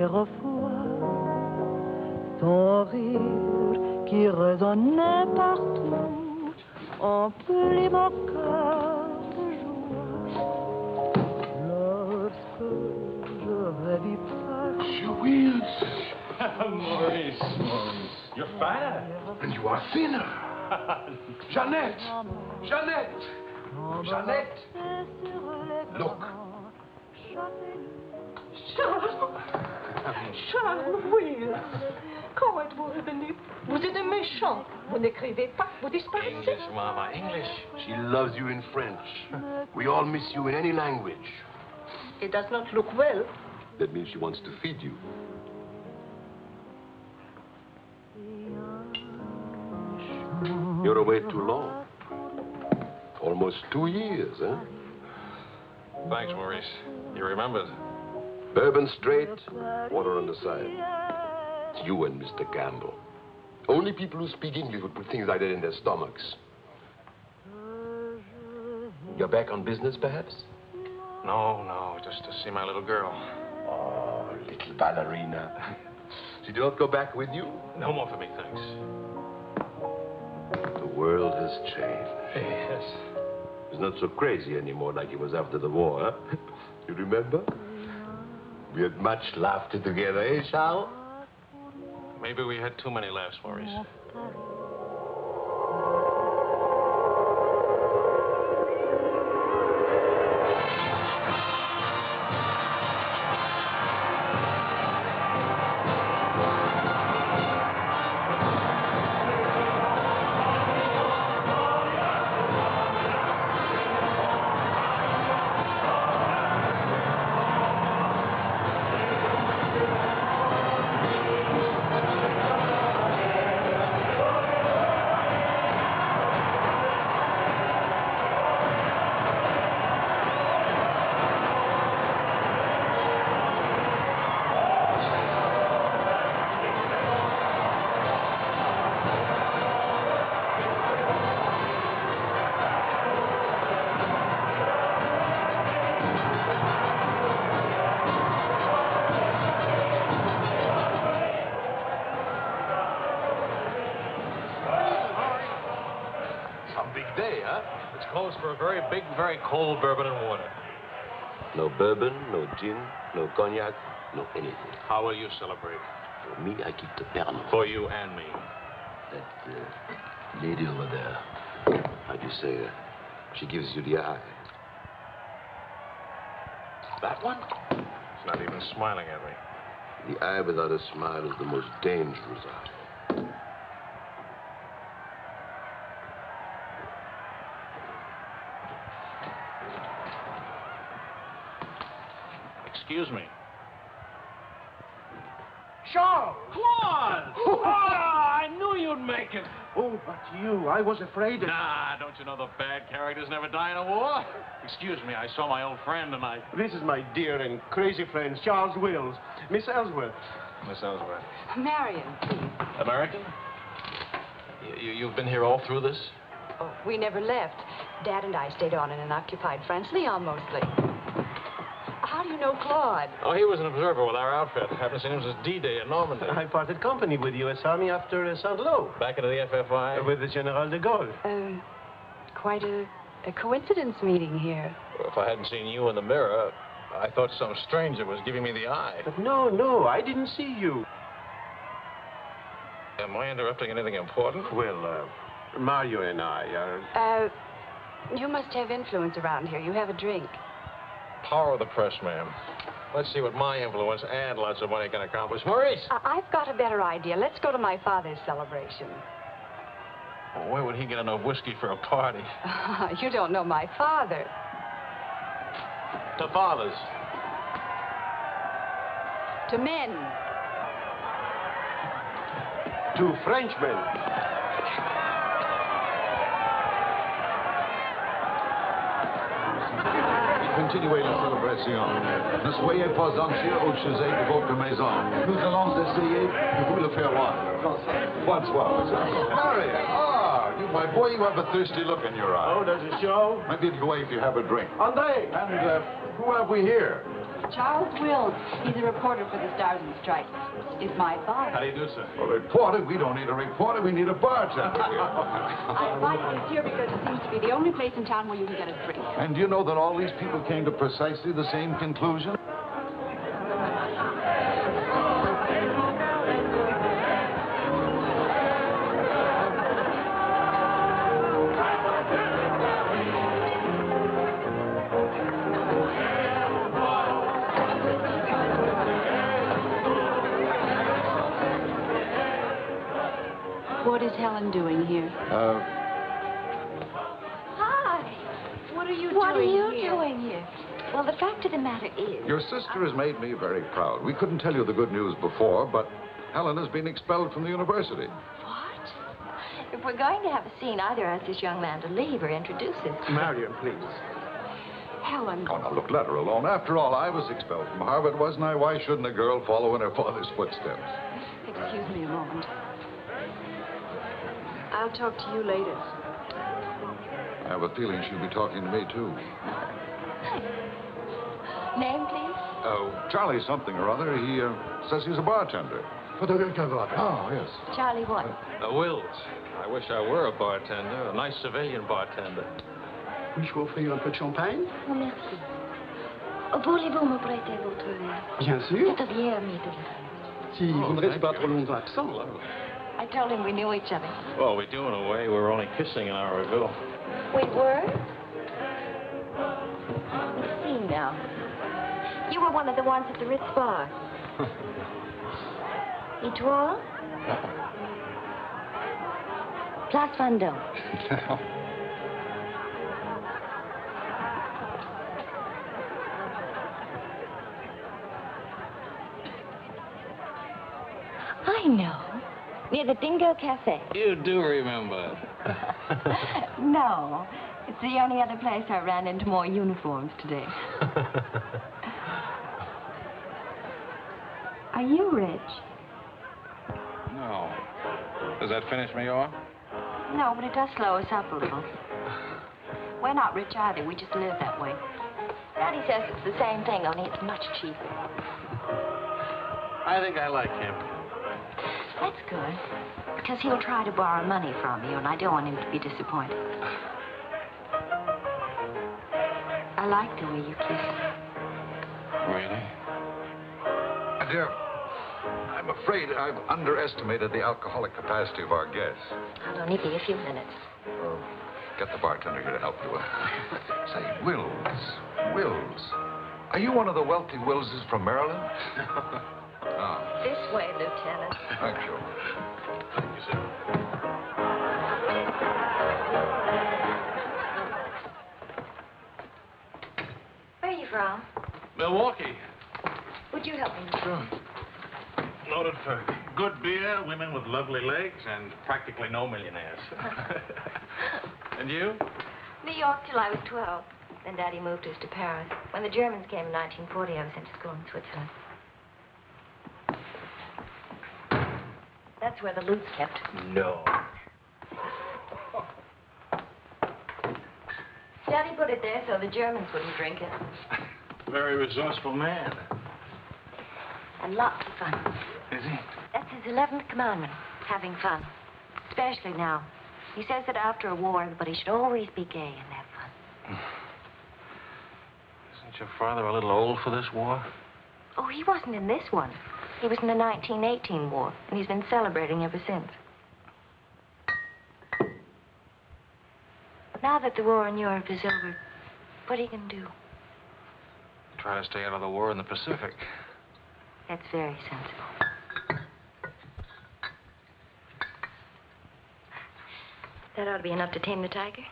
fois, ton rire qui résonnait partout, emplit mon cœur de joie. Lorsque je rêve pas. Julius! Maurice, you're fatter. And you are thinner. Jeannette! Jeannette! Jeannette! Look. Charles, oui. Comment êtes-vous revenu? Vous êtes un méchant. Vous n'écrivez pas, vous disparaissez. English, Mama, English. She loves you in French. We all miss you in any language. It does not look well. That means she wants to feed you. You're away too long. Almost 2 years, huh? Thanks, Maurice. You remembered. Bourbon straight, water on the side. It's you and Mr. Campbell. Only people who speak English would put things like that in their stomachs. You're back on business, perhaps? No, just to see my little girl. Oh, little ballerina. She did not go back with you? No more for me, thanks. The world has changed. Yes. It's not so crazy anymore like it was after the war, huh? You remember? We had much laughter together, eh, Charles? Maybe we had too many laughs, Maurice. For a very big, very cold bourbon and water. No bourbon, no gin, no cognac, no anything. How will you celebrate? For me, I keep the Pernod. For you and me. That lady over there, how'd you say, she gives you the eye. That one? She's not even smiling at me. The eye without a smile is the most dangerous eye. Excuse me. Charles! Claude! Oh, I knew you'd make it. Oh, but you, I was afraid of... Nah, don't you know the bad characters never die in a war? Excuse me, I saw my old friend and I... This is my dear and crazy friend, Charles Wills. Miss Ellsworth. Miss Ellsworth. Marion, please. American? You've been here all through this? Oh, we never left. Dad and I stayed on in an occupied France, Leon mostly. How do you know Claude? Oh, he was an observer with our outfit. Haven't seen him since D-Day in Normandy. I parted company with U.S. Army after Saint-Lô. Back into the FFI? With the General de Gaulle. Quite a coincidence meeting here. Well, if I hadn't seen you in the mirror, I thought some stranger was giving me the eye. But no, I didn't see you. Am I interrupting anything important? Well, Mario and I are... You must have influence around here. You have a drink. Power of the press, ma'am. Let's see what my influence and lots of money can accomplish. Maurice! I've got a better idea. Let's go to my father's celebration. Well, where would he get enough whiskey for a party? You don't know my father. To fathers. To men. To Frenchmen. Continuez la célébration. Ne soyez pas anxieux au sujet de votre maison. Nous allons essayer de vous le faire voir. Bonsoir. Marion, you, my boy, you have a thirsty look in your eye. Oh, does it show? Maybe it'll go away if you have a drink. André! And who have we here? Charles Wills. He's a reporter for the Stars and Stripes. Is my boss. How do you do, sir? A reporter? We don't need a reporter. We need a bartender. I invited you here because it seems to be the only place in town where you can get a drink. And do you know that all these people came to precisely the same conclusion? What is Helen doing here? Hi. What are you What are doing you here? doing here? Well, the fact of the matter is... Your sister has made me very proud. We couldn't tell you the good news before, but Helen has been expelled from the university. What? If we're going to have a scene, either ask this young man to leave or introduce him. Marion, please. Helen. Oh, now, look, let her alone. After all, I was expelled from Harvard, wasn't I? Why shouldn't a girl follow in her father's footsteps? Excuse me a moment. I'll talk to you later. I have a feeling she'll be talking to me, too. Name, please? Oh, Charlie something or other. He says he's a bartender. Oh, yes. Charlie what? Wills. I wish I were a bartender, a nice civilian bartender. Puis-je vous offrir un peu de champagne? Oh, merci. Voulez-vous me prêter votre verre? Bien sûr. C'est bien, Mito. Si vous ne restez pas trop longtemps absent. I told him we knew each other. Well, we do in a way. We were only kissing an hour ago. We were? Let's see now. You were one of the ones at the Ritz bar. Étoile? Place Vendôme. I know. Near the Dingo Cafe. You do remember. No. It's the only other place I ran into more uniforms today. Are you rich? No. Does that finish me off? No, but it does slow us up a little. We're not rich either. We just live that way. Daddy says it's the same thing, only it's much cheaper. I think I like him. That's good. Because he'll try to borrow money from you, and I don't want him to be disappointed. I like the way you kiss. Really? My dear, I'm afraid I've underestimated the alcoholic capacity of our guests. I'll only be a few minutes. Get the bartender here to help you. Say, Wills. Are you one of the wealthy Willses from Maryland? This way, Lieutenant. Thank you. Thank you, sir. Where are you from? Milwaukee. Would you help me? Sure. Noted for good beer, women with lovely legs, and practically no millionaires. And you? New York till I was 12. Then Daddy moved us to Paris. When the Germans came in 1940, I was sent to school in Switzerland. That's where the loot's kept. No. Daddy put it there so the Germans wouldn't drink it. Very resourceful man. And lots of fun. Is he? That's his 11th commandment, having fun. Especially now. He says that after a war, everybody should always be gay and have fun. Isn't your father a little old for this war? Oh, he wasn't in this one. He was in the 1918 war, and he's been celebrating ever since. Now that the war in Europe is over, what are you going to do? Try to stay out of the war in the Pacific. That's very sensible. That ought to be enough to tame the tiger.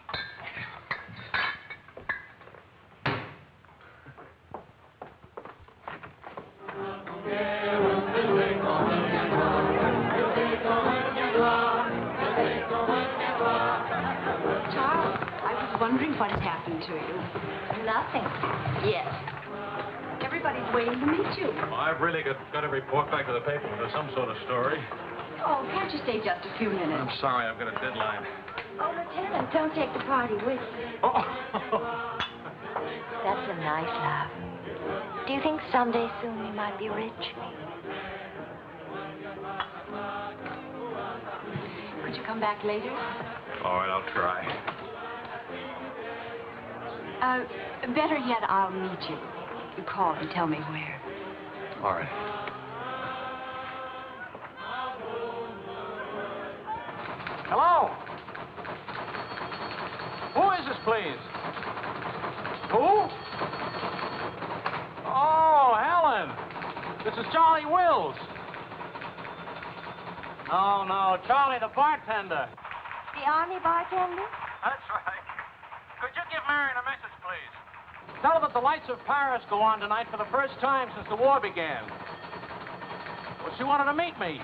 Charles, I was wondering what had happened to you. Nothing. Yes. Everybody's waiting to meet you. Well, I've really got to report back to the paper for some sort of story. Oh, can't you stay just a few minutes? I'm sorry, I've got a deadline. Oh, Lieutenant, don't take the party with you. Oh! That's a nice laugh. Do you think someday soon we might be rich? Could you come back later? All right, I'll try. Better yet, I'll meet you. You call and tell me where. All right. Hello? Who is this, please? Who? Oh, Helen. This is Charlie Wills. No, Charlie the bartender. The Army bartender? That's right. Could you give Marion a message, please? Tell her that the lights of Paris go on tonight for the first time since the war began. Well, she wanted to meet me.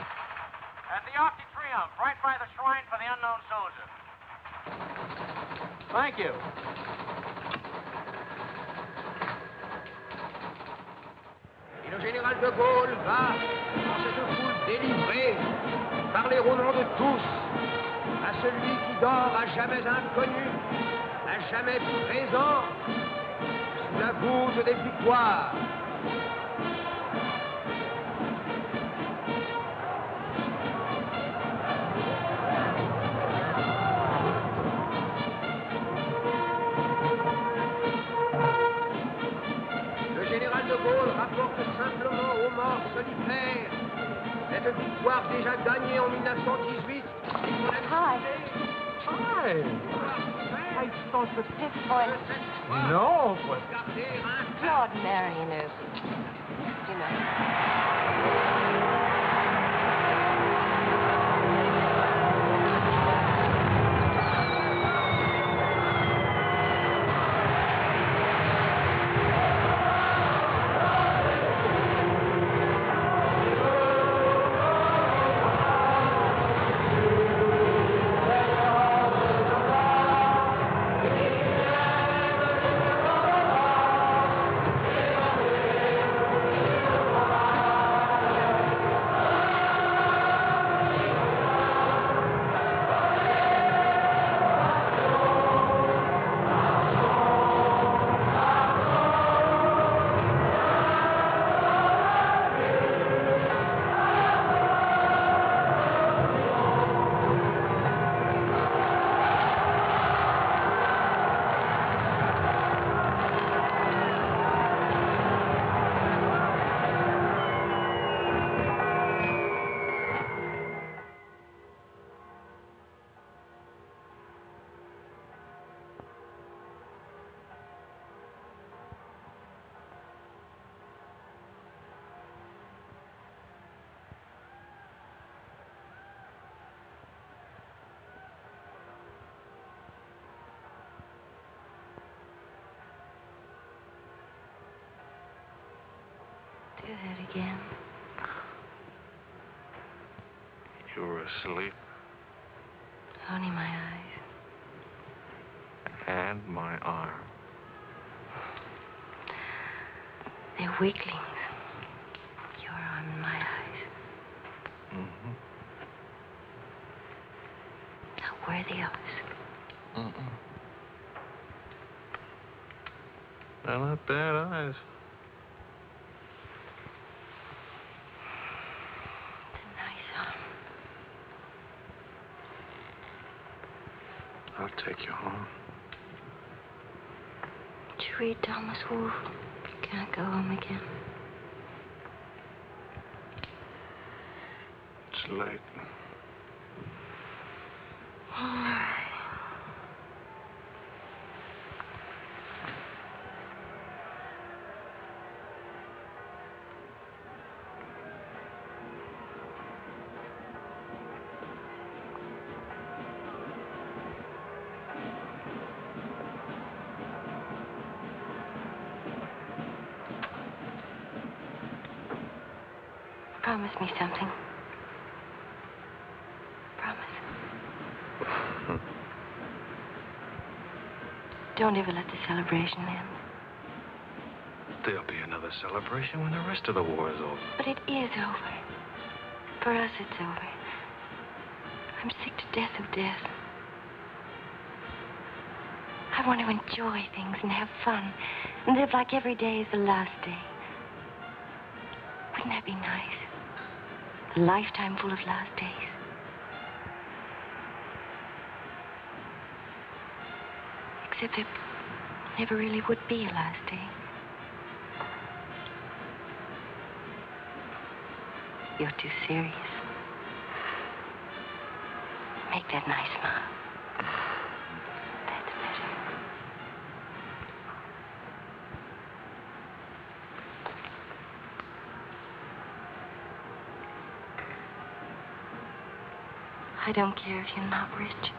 At the Arc de Triomphe, right by the shrine for the unknown soldier. Thank you. Et le général de Gaulle va, dans cette foule délivrée, parler au nom de tous, à celui qui dort à jamais inconnu, à jamais présent, sous la voûte des victoires. Le général de Gaulle rapporte simplement aux morts solitaires cette victoire déjà gagnée en 1918. Hi. Hi. I thought the fifth voice. No, but... Claude Marion, you know. Do that again. You were asleep. Only my eyes. And my arm. They're weaklings. Your arm and my eyes. Mm-hmm. Not worthy of us. Mm-mm. They're not bad eyes. I'll take you home. Did you read Thomas Wolfe? Can't go home again. It's late. All right. Promise me something. Promise. Don't ever let the celebration end. There'll be another celebration when the rest of the war is over. But it is over. For us, it's over. I'm sick to death of death. I want to enjoy things and have fun and live like every day is the last day. Wouldn't that be nice? A lifetime full of last days. Except there never really would be a last day. You're too serious. Make that nice smile. That's better. I don't care if you're not rich.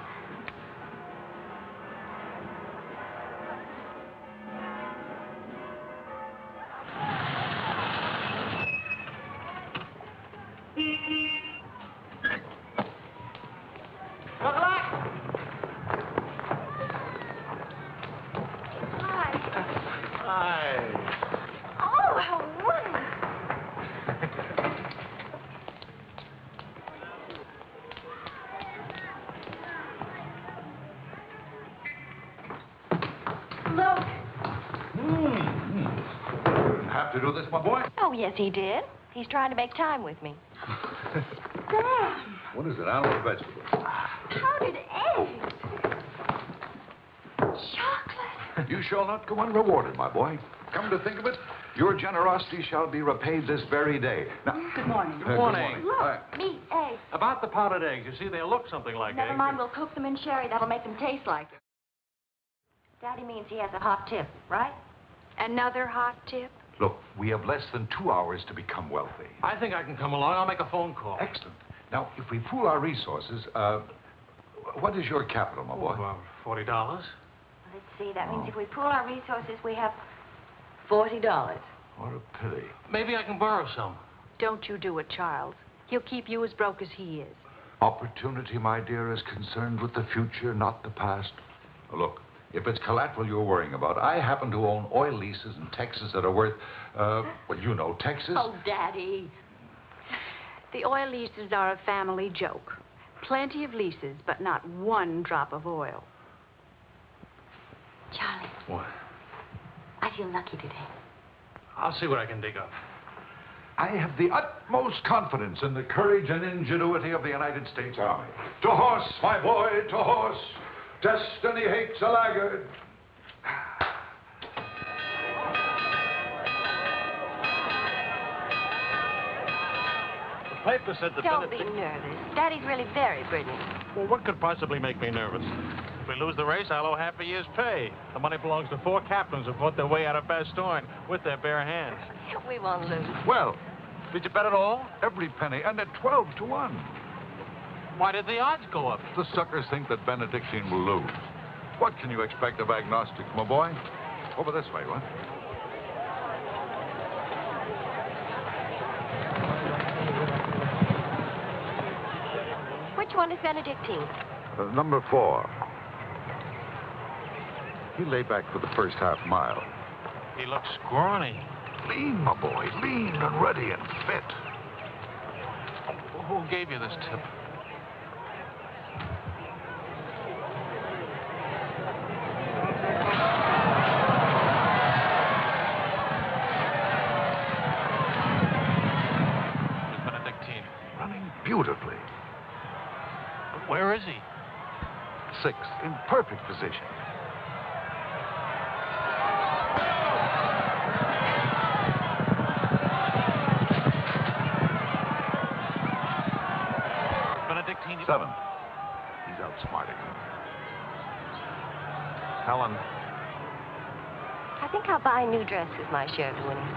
To do this, my boy? Oh, yes, he did. He's trying to make time with me. Sam! What is it, animal or vegetable? Powdered eggs! Chocolate! You shall not go unrewarded, my boy. Come to think of it, your generosity shall be repaid this very day. Now, Good morning. Good morning. Look, meat, eggs. About the powdered eggs, you see, they look something like Never eggs. mind, we'll cook them in sherry. That'll make them taste like it. Daddy means he has a hot tip, right? Another hot tip? look, we have less than 2 hours to become wealthy. I think I can come along. I'll make a phone call. Excellent. Now, if we pool our resources, what is your capital, my boy? About $40. Let's see. That means if we pool our resources, we have $40. What a pity. Maybe I can borrow some. Don't you do it, Charles. He'll keep you as broke as he is. Opportunity, my dear, is concerned with the future, not the past. Look, if it's collateral you're worrying about, I happen to own oil leases in Texas that are worth, well, you know, Texas. Oh, Daddy. The oil leases are a family joke. Plenty of leases, but not one drop of oil. Charlie. What? I feel lucky today. I'll see what I can dig up. I have the utmost confidence in the courage and ingenuity of the United States Army. To horse, my boy, to horse. Destiny hates a laggard. The paper said the Don't be nervous. Daddy's really very brilliant. Well, what could possibly make me nervous? If we lose the race, I'll owe half a year's pay. The money belongs to 4 captains who fought their way out of Bastogne with their bare hands. We won't lose. Well, Did you bet it all? every penny, and at 12 to 1. Why did the odds go up? The suckers think that Benedictine will lose. What can you expect of agnostics, my boy? Over this way, what? Which one is Benedictine? Number 4. He lay back for the first half mile. He looks scrawny. Lean, my boy, lean and ready and fit. Who gave you this tip? Miss Benedictine. Running beautifully. But where is he? 6th, in perfect position. Benedictine. 7th. He's outsmarting him. Helen. I think I'll buy a new dress with my share of the winnings.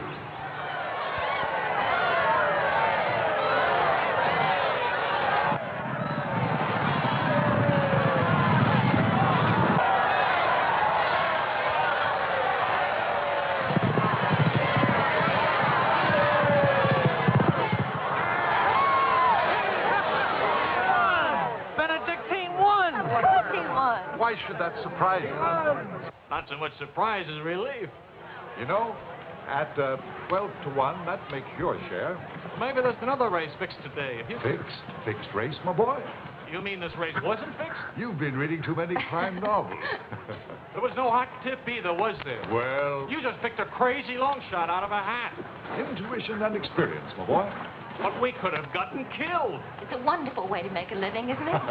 Why should that surprise you? Not so much surprise as relief. You know, at 12 to 1, that makes your share. Maybe there's another race fixed today. If you Fixed race, my boy. You mean this race wasn't fixed? You've been reading too many crime novels. There was no hot tip either, was there? Well, You just picked a crazy long shot out of a hat. intuition and experience, my boy. But we could have gotten killed. It's a wonderful way to make a living, isn't it?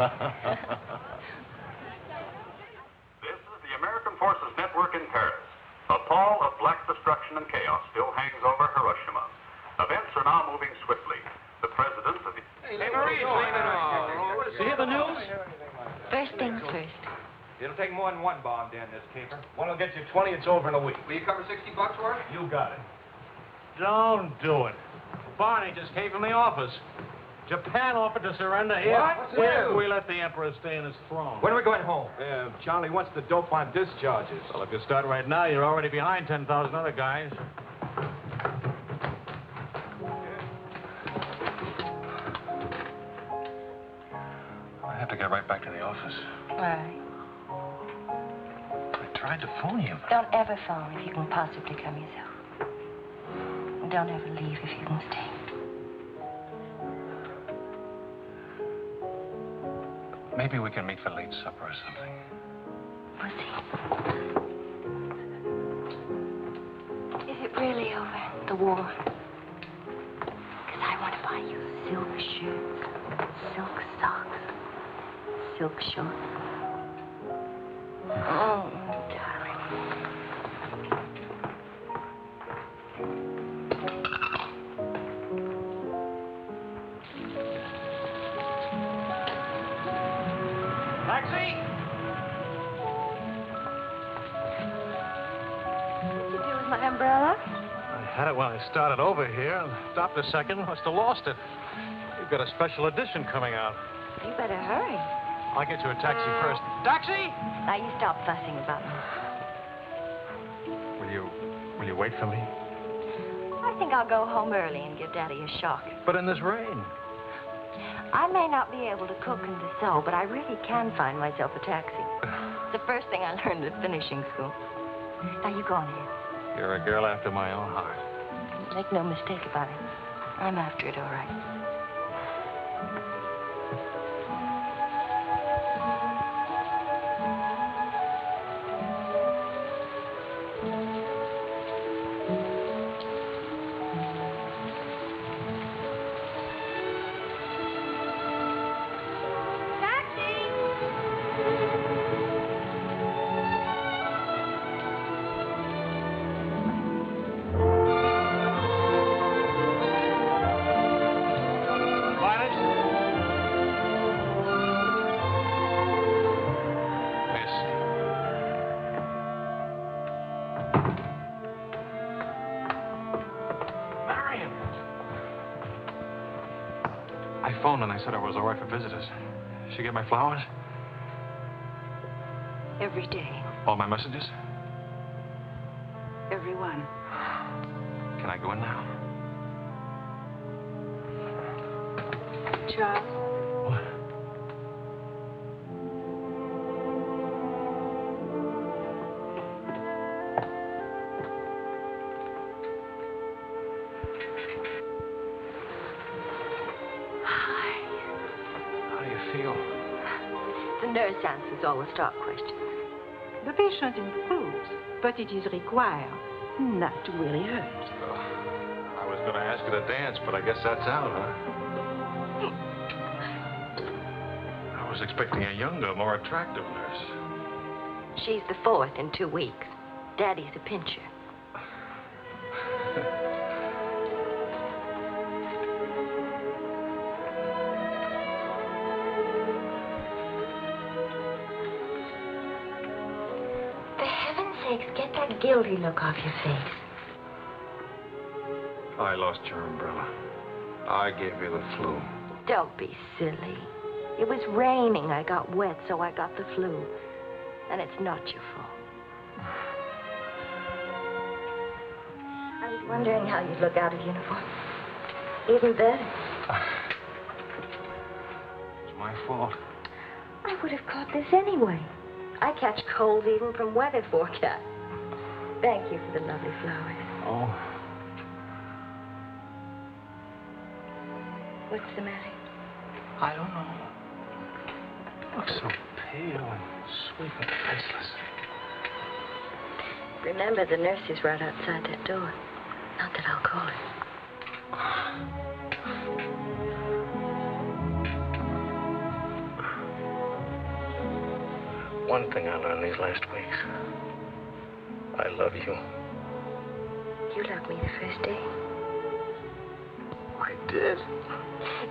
This is the American Forces Network in Paris. A pall of black destruction and chaos still hangs over Hiroshima. Events are now moving swiftly. The president of the... Hey, Marie, Did you hear the news? First things first. It'll take more than one bomb down this caper. One will get you 20, it's over in a week. Will you cover $60 for it? You got it. Don't do it. Barney just came from the office. Japan offered to surrender here. What? If we let the emperor stay in his throne. When are we going home? Charlie wants the dope on discharges. Well, if you start right now, you're already behind 10,000 other guys. I have to get right back to the office. Why? I tried to phone you. Don't ever phone if you can possibly come yourself. And don't ever leave if you can stay. Maybe we can meet for late supper or something. We'll see. Is it really over, the war? Because I want to buy you silk shirts, silk socks, silk shorts. Oh, darling. Taxi! What'd you do with my umbrella? I had it when I started over here and stopped a second. Must have lost it. You've got a special edition coming out. You better hurry. I'll get you a taxi first. Taxi! Now you stop fussing about me. Will you wait for me? I think I'll go home early and give Daddy a shock. But in this rain. I may not be able to cook and to sew, but I really can find myself a taxi. It's the first thing I learned at finishing school. Now you go on ahead. You're a girl after my own heart. Make no mistake about it. I'm after it all right. And I said I was all right for visitors. She get my flowers? Every day. All my messages? Every one. Can I go in now? Charles? What? The nurse answers all the stock questions. The patient improves, but it is required not to really hurt. I was going to ask her to dance, but I guess that's out, huh? I was expecting a younger, more attractive nurse. She's the fourth in 2 weeks. Daddy's a pincher. Get that guilty look off your face. I lost your umbrella. I gave you the flu. Don't be silly. It was raining. I got wet, so I got the flu. And it's not your fault. I was wondering how you'd look out of uniform. Even better. It's my fault. I would have caught this anyway. I catch colds even from weather forecast. Thank you for the lovely flowers. Oh. What's the matter? I don't know. look so pale and sweet and faceless. Remember, the nurse is right outside that door. Not that I'll call her. One thing I learned these last weeks. I love you. You loved me the first day. I did.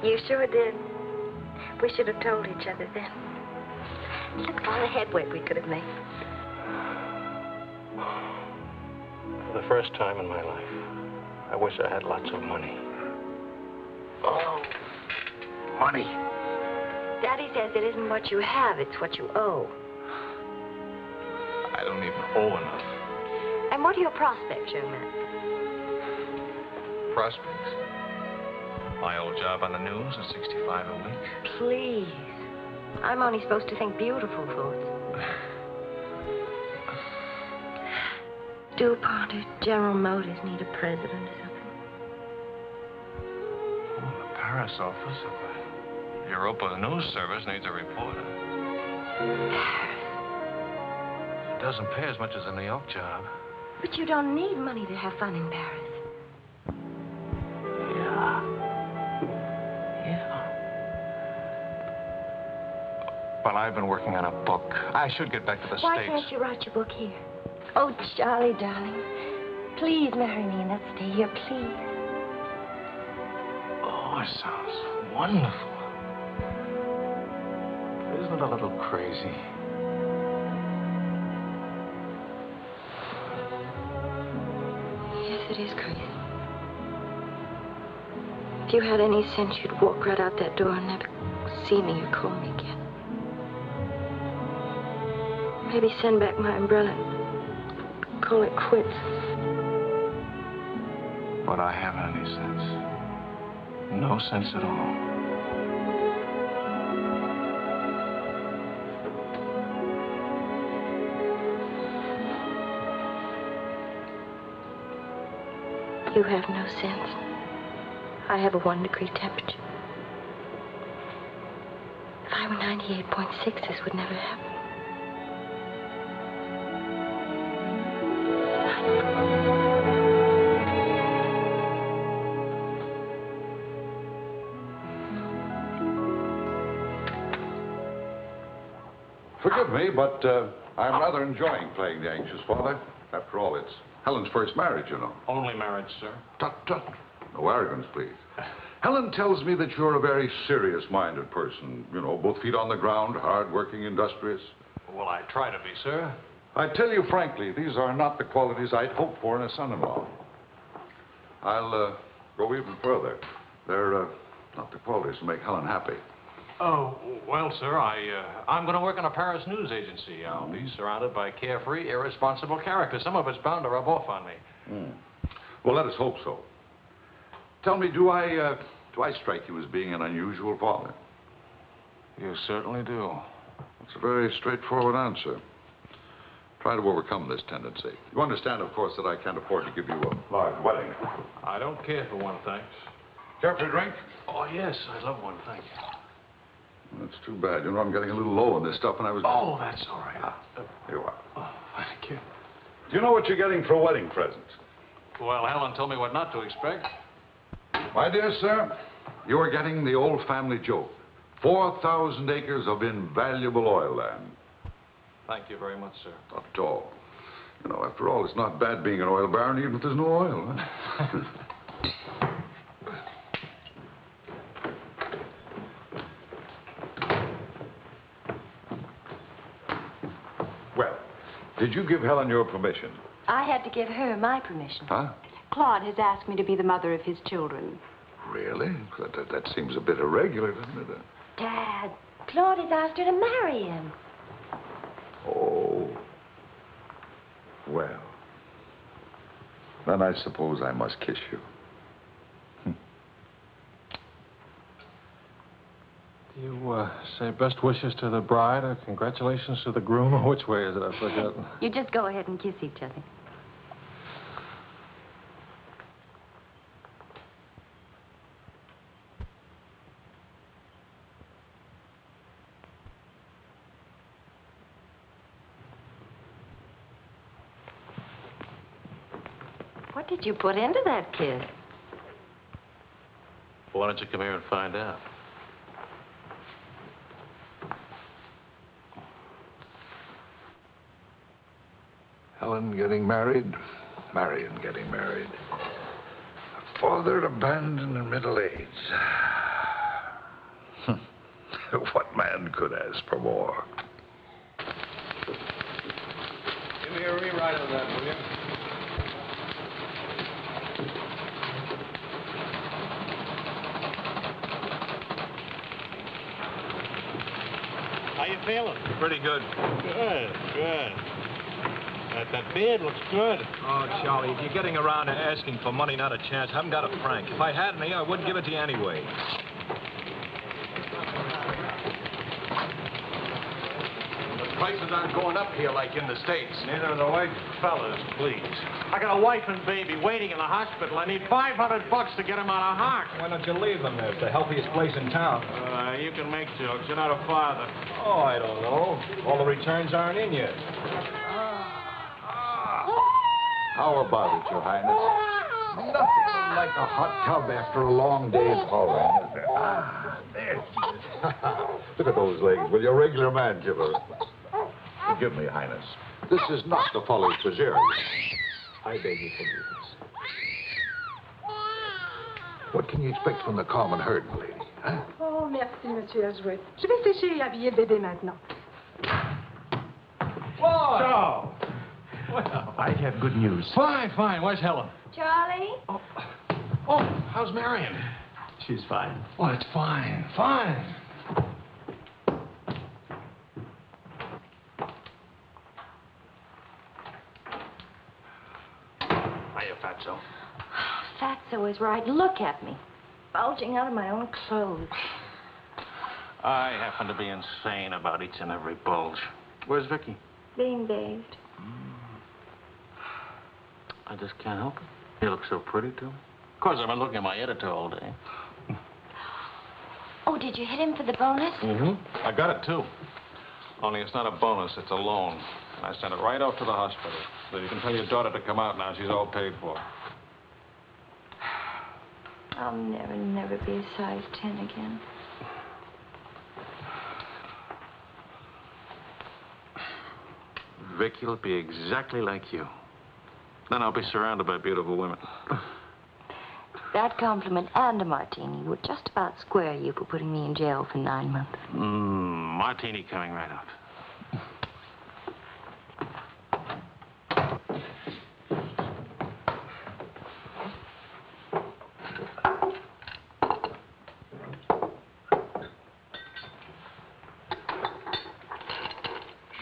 You sure did. We should have told each other then. Look at all the headway we could have made. For the first time in my life, I wish I had lots of money. Oh, money. Daddy says it isn't what you have, it's what you owe. I don't even owe enough. And what are your prospects, young man? Prospects? My old job on the news at $65 a week. Please. I'm only supposed to think beautiful thoughts. DuPont or General Motors need a president or something. Oh, the Paris office of the Europa News Service needs a reporter. It doesn't pay as much as a New York job. But you don't need money to have fun in Paris. Well, I've been working on a book. I should get back to the Why States. can't you write your book here? Oh, Charlie, darling. Please marry me and let's stay here, please. Oh, it sounds wonderful. Isn't it a little crazy? Yes, it is crazy. If you had any sense, you'd walk right out that door and never see me or call me again. Maybe send back my umbrella and call it quits. But I haven't any sense. No sense at all. You have no sense. I have a 1-degree temperature. If I were 98.6, this would never happen. Forgive me, but I'm rather enjoying playing the anxious father. After all, it's Helen's first marriage, you know. Only marriage, sir. Tut, tut. No arrogance, please. Helen tells me that you're a very serious-minded person. You know, both feet on the ground, hard-working, industrious. Well, I try to be, sir. I tell you frankly, these are not the qualities I'd hope for in a son-in-law. I'll go even further. They're not the qualities to make Helen happy. Oh, well, sir, I'm going to work in a Paris news agency. I'll be surrounded by carefree, irresponsible characters. Some of it's bound to rub off on me. Well, let us hope so. Tell me, do I strike you as being an unusual father? You certainly do. That's a very straightforward answer. Try to overcome this tendency. You understand, of course, that I can't afford to give you a large wedding. I don't care for one, thanks. Care for a drink? Oh, yes, I love one, thank you. That's too bad. You know, I'm getting a little low on this stuff, and I was... Oh, that's all right. Here you are. Oh, thank you. Do you know what you're getting for a wedding present? Well, Helen told me what not to expect. My dear sir, you are getting the old family joke. 4,000 acres of invaluable oil land. Thank you very much, sir. Not at all. You know, after all, it's not bad being an oil baron, even if there's no oil. Huh? Well, did you give Helen your permission? I had to give her my permission. Huh? Claude has asked me to be the mother of his children. Really? That seems a bit irregular, doesn't it? Dad, Claude has asked her to marry him. Oh. Well. Then I suppose I must kiss you. Do you say best wishes to the bride or congratulations to the groom? Or which way is it? I've forgotten. You just go ahead and kiss each other. What did you put into that kiss? Why don't you come here and find out? Helen getting married, Marion getting married. A father abandoned in middle age. What man could ask for more? Give me a rewrite of that, will you? How you feeling? Pretty good. Good, good. That beard looks good. Oh, Charlie, if you're getting around to asking for money, not a chance. I haven't got a franc. If I had any, I wouldn't give it to you anyway. The prices aren't going up here like in the States. Neither are the wages. Fellas, please. I got a wife and baby waiting in the hospital. I need $500 to get them out of Hart. Why don't you leave them there? It's the healthiest place in town. You can make jokes. You're not a father. Oh, I don't know. All the returns aren't in yet. How about it, Your Highness? Nothing like a hot tub after a long day's hauling, is there? Ah, there she is. Look at those legs. Will you, regular man, Gibber? Forgive me, Highness. This is not the Folly Fitzgerald. I beg your forgiveness. What can you expect from the common herd, lady? Huh? Oh, merci, Monsieur Azouet. Je vais sécher et habiller le bébé maintenant. Whoa! Well, I have good news. Fine, fine. Where's Helen? Charlie? Oh, how's Marion? She's fine. Oh, it's fine, fine. Hiya, Fatso. Fatso is right. Look at me. Bulging out of my own clothes. I happen to be insane about each and every bulge. Where's Vicky? Being bathed. I just can't help it. You look so pretty, too. Of course, I've been looking at my editor all day. Oh, did you hit him for the bonus? Mm-hmm. I got it, too. Only it's not a bonus, it's a loan. And I sent it right off to the hospital. So you can tell your daughter to come out now. She's all paid for. I'll never be a size 10 again. Vicky will be exactly like you. Then I'll be surrounded by beautiful women. That compliment and a martini would just about square you for putting me in jail for 9 months. Martini coming right up.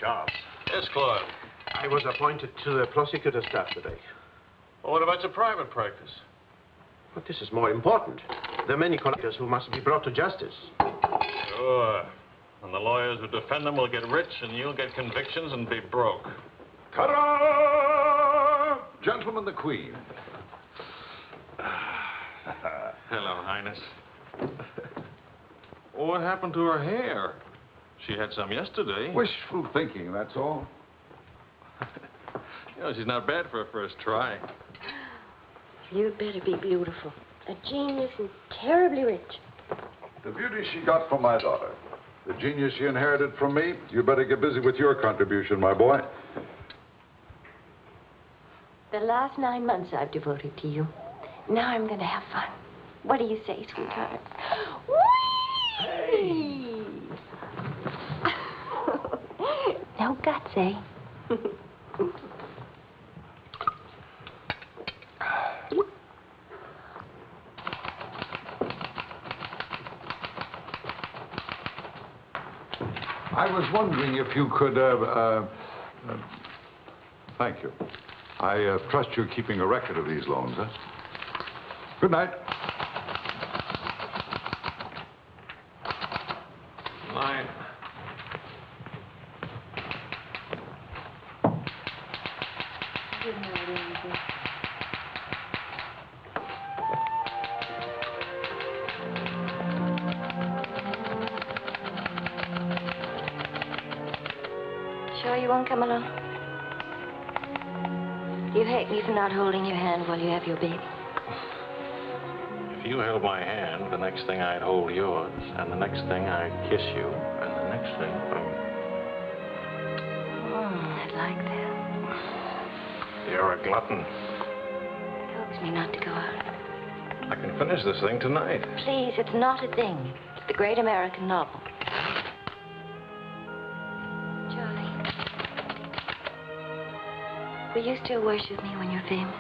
Charles. Yes, Claude. I was appointed to the prosecutor's staff today. Well, what about your private practice? But this is more important. There are many collectors who must be brought to justice. Sure. And the lawyers who defend them will get rich, and you'll get convictions and be broke. Ta-da! Gentlemen, the Queen. Hello, Highness. What happened to her hair? She had some yesterday. Wishful thinking, that's all. You know, she's not bad for a first try. You'd better be beautiful. A genius and terribly rich. The beauty she got from my daughter. The genius she inherited from me. You better get busy with your contribution, my boy. The last 9 months I've devoted to you. Now I'm going to have fun. What do you say, sweetheart? Whee! No guts, eh? I was wondering if you could, thank you. I trust you're keeping a record of these loans, huh? Good night. Night. Good night, Angel. Sure you won't come along? You hate me for not holding your hand while you have your baby. If you held my hand, the next thing I'd hold yours, and the next thing I'd kiss you, and the next thing... I'd like that. You're a glutton. It helps me not to go out. I can finish this thing tonight. Please, it's not a thing. It's the great American novel. Charlie, will you still worship me when you're famous?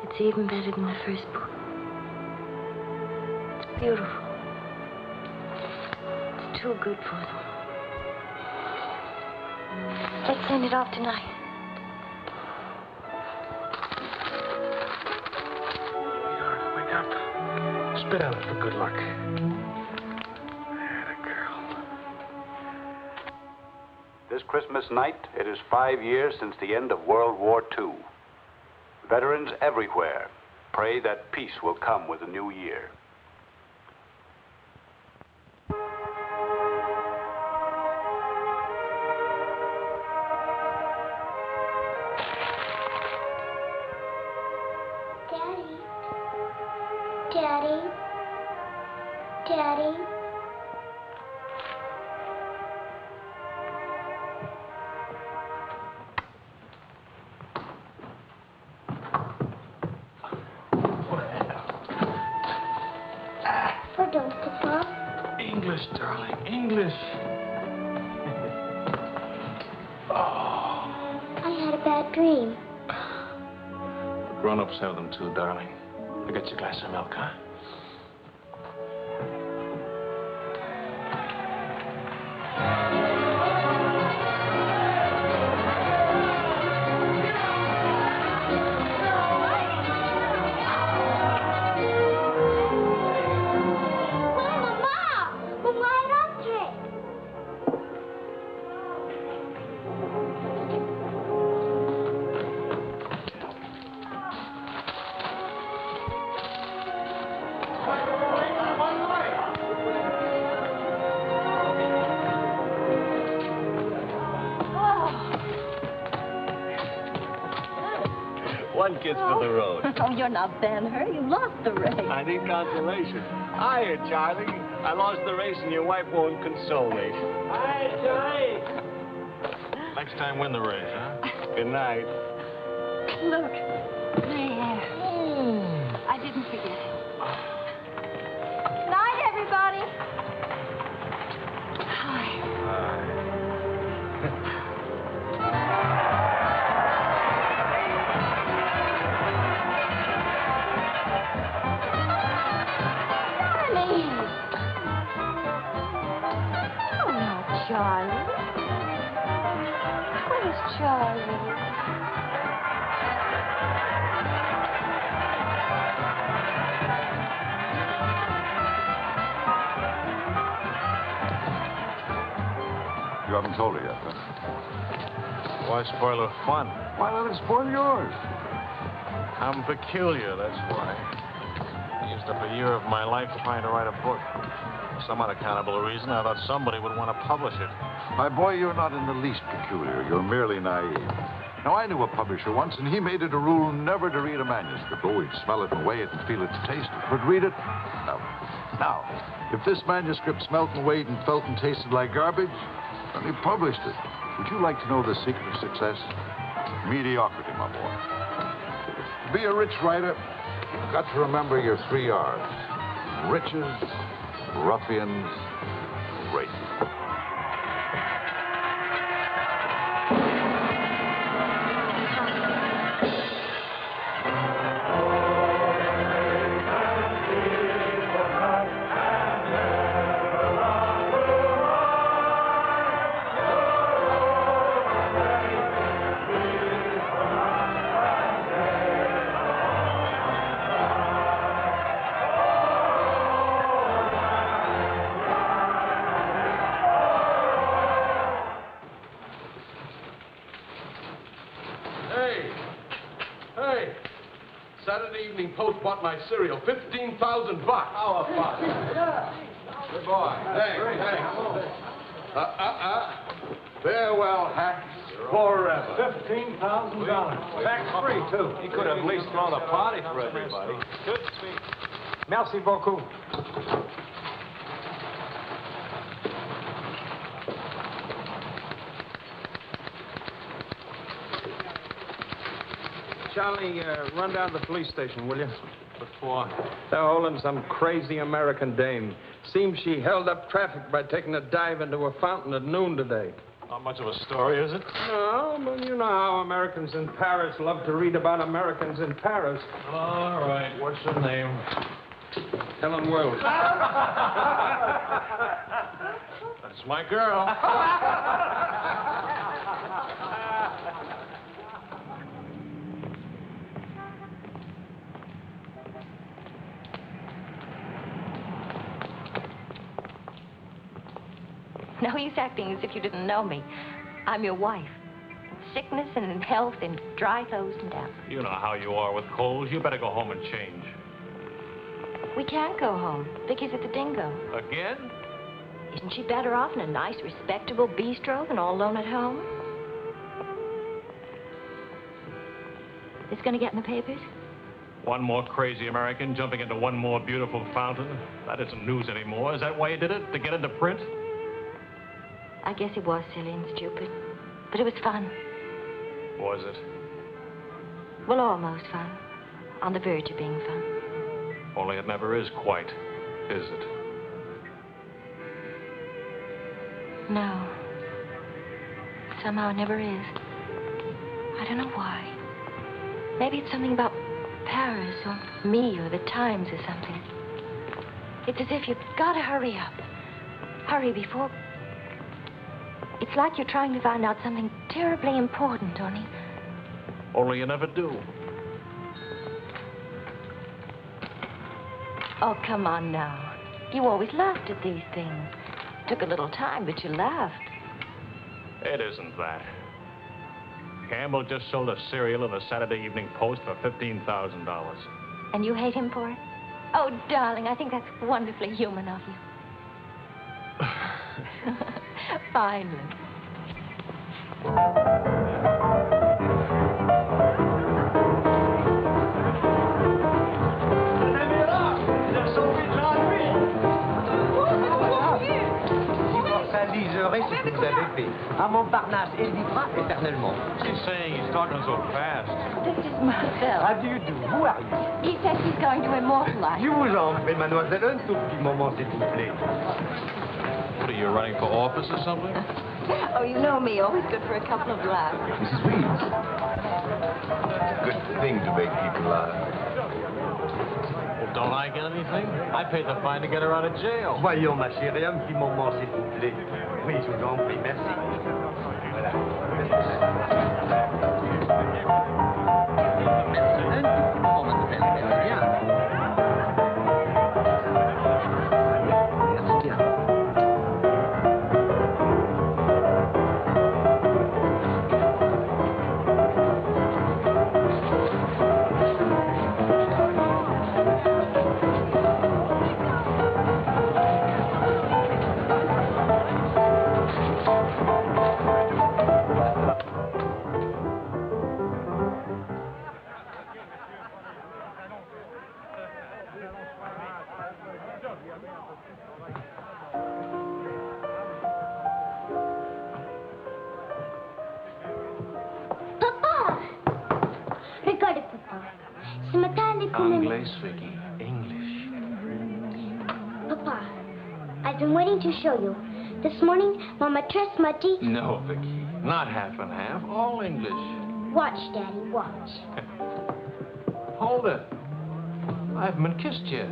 It's even better than the first book. It's beautiful. It's too good for them. Let's send it off tonight. Sweetheart, wake up. Spit out it for good luck. There, the girl. This Christmas night, it is 5 years since the end of World War II. Veterans everywhere pray that peace will come with the new year. Daddy. Daddy. Daddy. Pardon, Papa. English, darling, English. I had a bad dream. The grown-ups have them too, darling. I'll get you a glass of milk, huh? One kiss for the road. Oh, you're not Ben-Hur. You lost the race. I need consolation. Hiya, Charlie. I lost the race and your wife won't console me. Hi, Charlie. Next time, win the race, huh? Good night. Look, there. I didn't forget it. Night, everybody. Hi. Charlie? Where's Charlie? You haven't told her yet, huh? Why spoil her fun? Why let it spoil yours? I'm peculiar, that's why. I used up a year of my life trying to write a book. For some unaccountable reason, I thought somebody would want to publish it. My boy, you're not in the least peculiar. You're merely naive. Now, I knew a publisher once, and he made it a rule never to read a manuscript. Oh, he'd smell it and weigh it and feel it and taste it. But read it? No. Now, if this manuscript smelt and weighed and felt and tasted like garbage, then he published it. Would you like to know the secret of success? Mediocrity, my boy. To be a rich writer, you've got to remember your 3 R's. Riches, ruffians, rape. Post bought my cereal, $15,000. How about it? Good boy. Hey. Farewell, hacks. Forever. $15,000. Tax-free, too. He could have at least thrown a party for everybody. Good speech. Merci beaucoup. Charlie, run down to the police station, will you? What for? They're holding some crazy American dame. Seems she held up traffic by taking a dive into a fountain at noon today. Not much of a story, is it? No, but you know how Americans in Paris love to read about Americans in Paris. All right. What's her name? Helen Wells. That's my girl. No use acting as if you didn't know me. I'm your wife. In sickness and in health, in dry clothes and damp. You know how you are with colds. You better go home and change. We can't go home. Vicky's at the Dingo. Again? Isn't she better off in a nice, respectable bistro than all alone at home? It's going to get in the papers? One more crazy American jumping into one more beautiful fountain. That isn't news anymore. Is that why you did it? To get into print? I guess it was silly and stupid, but it was fun. Was it? Well, almost fun. On the verge of being fun. Only it never is quite, is it? No. Somehow it never is. I don't know why. Maybe it's something about Paris or me or the Times or something. It's as if you've got to hurry up. Hurry before... It's like you're trying to find out something terribly important, Tony. Only you never do. Oh, come on now. You always laughed at these things. Took a little time, but you laughed. It isn't that. Campbell just sold a cereal in the Saturday Evening Post for $15,000. And you hate him for it? Oh, darling, I think that's wonderfully human of you. Finally. Immortaliserai ce que vous avez fait. À Montparnasse, elle vivra éternellement. She's saying he's talking so fast. This is Marcel. How do you do? Who are you? He says he's going to immortalize. Je vous en prie, mademoiselle, un tout petit moment, s'il vous plaît. What, are you running for office or something? Oh, you know me, always good for a couple of laughs. Mrs. Reeves. It's a good thing to make people laugh. Well, don't I get anything? I paid the fine to get her out of jail. Voyons, ma chérie, un petit moment, s'il vous plaît. Oui, je vous en prie, merci. Voilà. Un petit moment, mademoiselle. Merci bien. Merci bien. Anglais, Vicky. English. Papa, I've been waiting to show you. This morning, Mama dressed my teeth. No, Vicky. Not half and half. All English. Watch, Daddy, watch. Hold it. I haven't been kissed yet.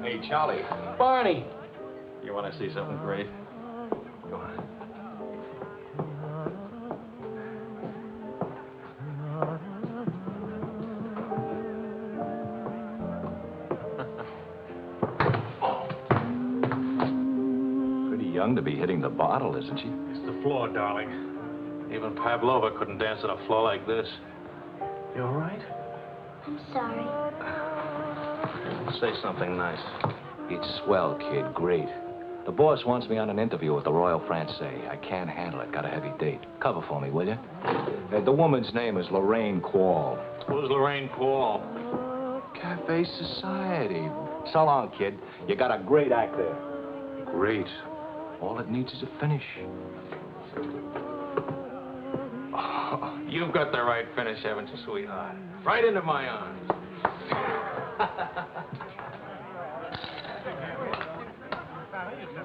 Hey, Charlie. Barney. You want to see something great? Go on. Young to be hitting the bottle, isn't she? It's the floor, darling. Even Pavlova couldn't dance on a floor like this. You all right? I'm sorry. Say something nice. It's swell, kid. Great. The boss wants me on an interview with the Royal Francais. I can't handle it. Got a heavy date. Cover for me, will you? The woman's name is Lorraine Quall. Who's Lorraine Quall? Cafe Society. So long, kid. You got a great act there. Great. All it needs is a finish. Oh, you've got the right finish, haven't you, sweetheart? Right into my arms.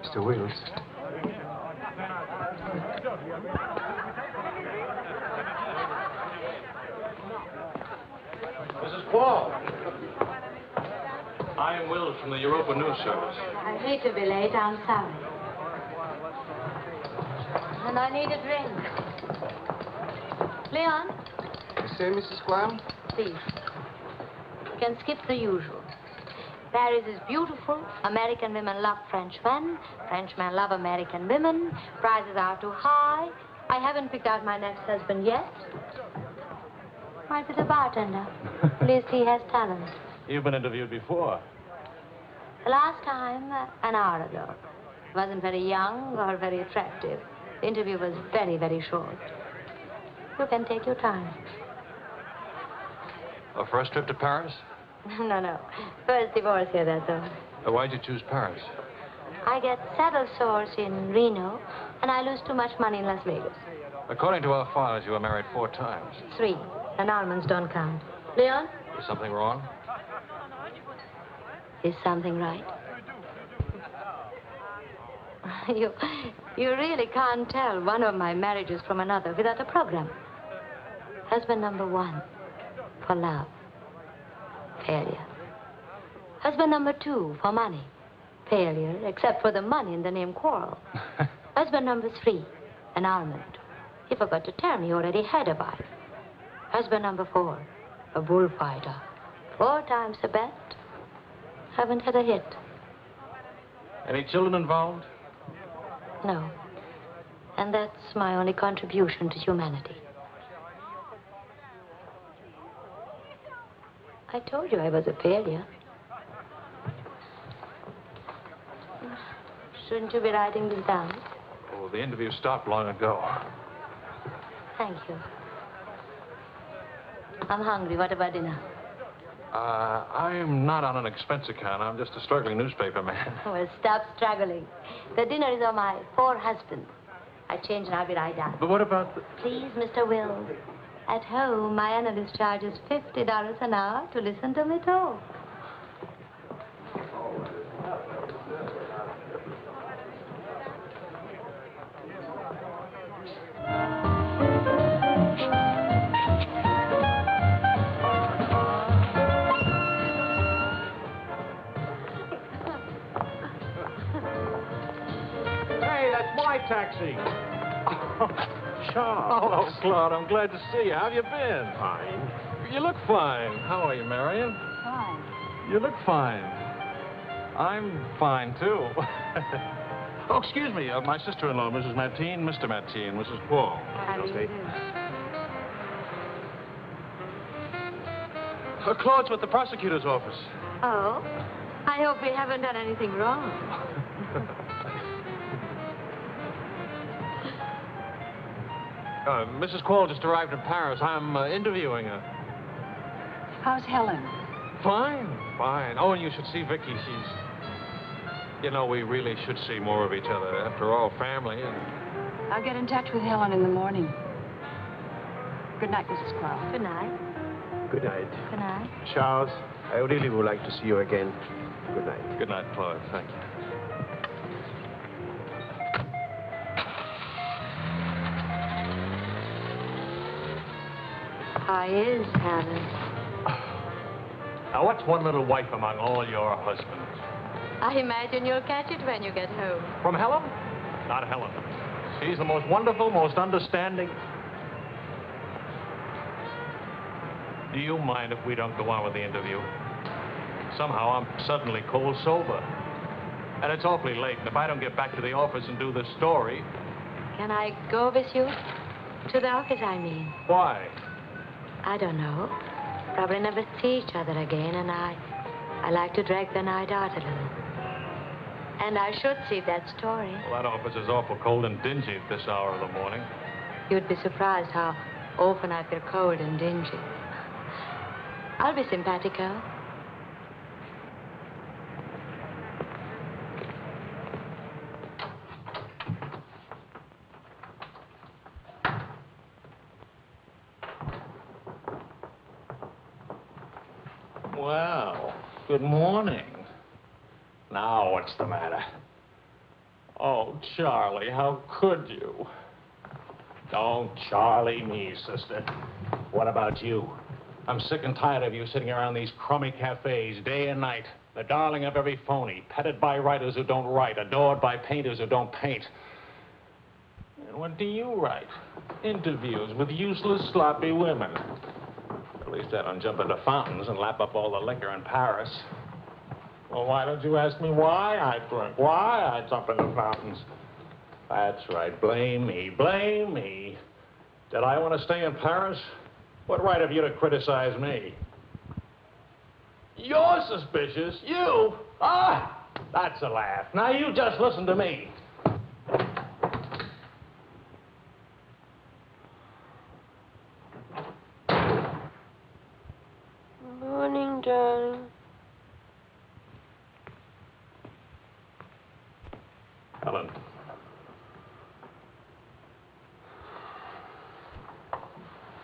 Mr. Wills. Mrs. Quall. I am Wills from the Europa News Service. I hate to be late. I'm sorry. And I need a drink. Leon? You say, Mrs. Quam? Please. You can skip the usual. Paris is beautiful. American women love Frenchmen. Frenchmen love American women. Prices are too high. I haven't picked out my next husband yet. Might be the bartender. At least he has talent. You've been interviewed before. The last time, an hour ago. Wasn't very young or very attractive. The interview was very, very short. You can take your time. A first trip to Paris? No. First divorce here, that's all. Why'd you choose Paris? I get saddle sores in Reno, and I lose too much money in Las Vegas. According to our files, you were married 4 times. 3. Annulments don't count. Leon? Is something wrong? Is something right? You really can't tell one of my marriages from another without a program. Husband number 1, for love. Failure. Husband number 2, for money. Failure, except for the money in the name quarrel. Husband number 3, annulment. He forgot to tell me he already had a wife. Husband number 4, a bullfighter. 4 times a bet. Haven't had a hit. Any children involved? No. And that's my only contribution to humanity. I told you I was a failure. Shouldn't you be writing this down? Oh, the interview stopped long ago. Thank you. I'm hungry. What about dinner? I'm not on an expense account. I'm just a struggling newspaper man. Well, stop struggling. The dinner is on my 4 husbands. I change and I'll be right down. But what about the... Please, Mr. Wills. At home, my analyst charges $50 an hour to listen to me talk. Taxi. Charles. Hello, Claude. I'm glad to see you. How have you been? Fine. You look fine. How are you, Marion? Fine. You look fine. I'm fine, too. Oh, excuse me. My sister-in-law, Mrs. Mateen, Mr. Mateen, Mrs. Paul. Claude's with the prosecutor's office. Oh? I hope we haven't done anything wrong. Mrs. Quall just arrived in Paris. I'm interviewing her. How's Helen? Fine. Oh, and you should see Vicky. She's... You know, we really should see more of each other. After all, family and... I'll get in touch with Helen in the morning. Good night, Mrs. Clark. Good night. Good night. Good night. Charles, I really would like to see you again. Good night. Good night, Claude. Thank you. How is Helen? Now, what's one little wife among all your husbands? I imagine you'll catch it when you get home. From Helen? Not Helen. She's the most wonderful, most understanding. Do you mind if we don't go on with the interview? Somehow I'm suddenly cold sober. And it's awfully late, and if I don't get back to the office and do the story... Can I go with you? To the office, I mean. Why? I don't know. Probably never see each other again, and I like to drag the night out a little. And I should see that story. Well, that office is awful cold and dingy at this hour of the morning. You'd be surprised how often I feel cold and dingy. I'll be simpatico. Well, good morning. Now, what's the matter? Oh, Charlie, how could you? Don't Charlie me, sister. What about you? I'm sick and tired of you sitting around these crummy cafes day and night, the darling of every phony, petted by writers who don't write, adored by painters who don't paint. And what do you write? Interviews with useless, sloppy women. At least I don't jump into fountains and lap up all the liquor in Paris. Well, why don't you ask me why I drink? Why I jump into fountains? That's right. Blame me. Blame me. Did I want to stay in Paris? What right have you to criticize me? You're suspicious. You? Ah! That's a laugh. Now you just listen to me. Morning, darling. Helen.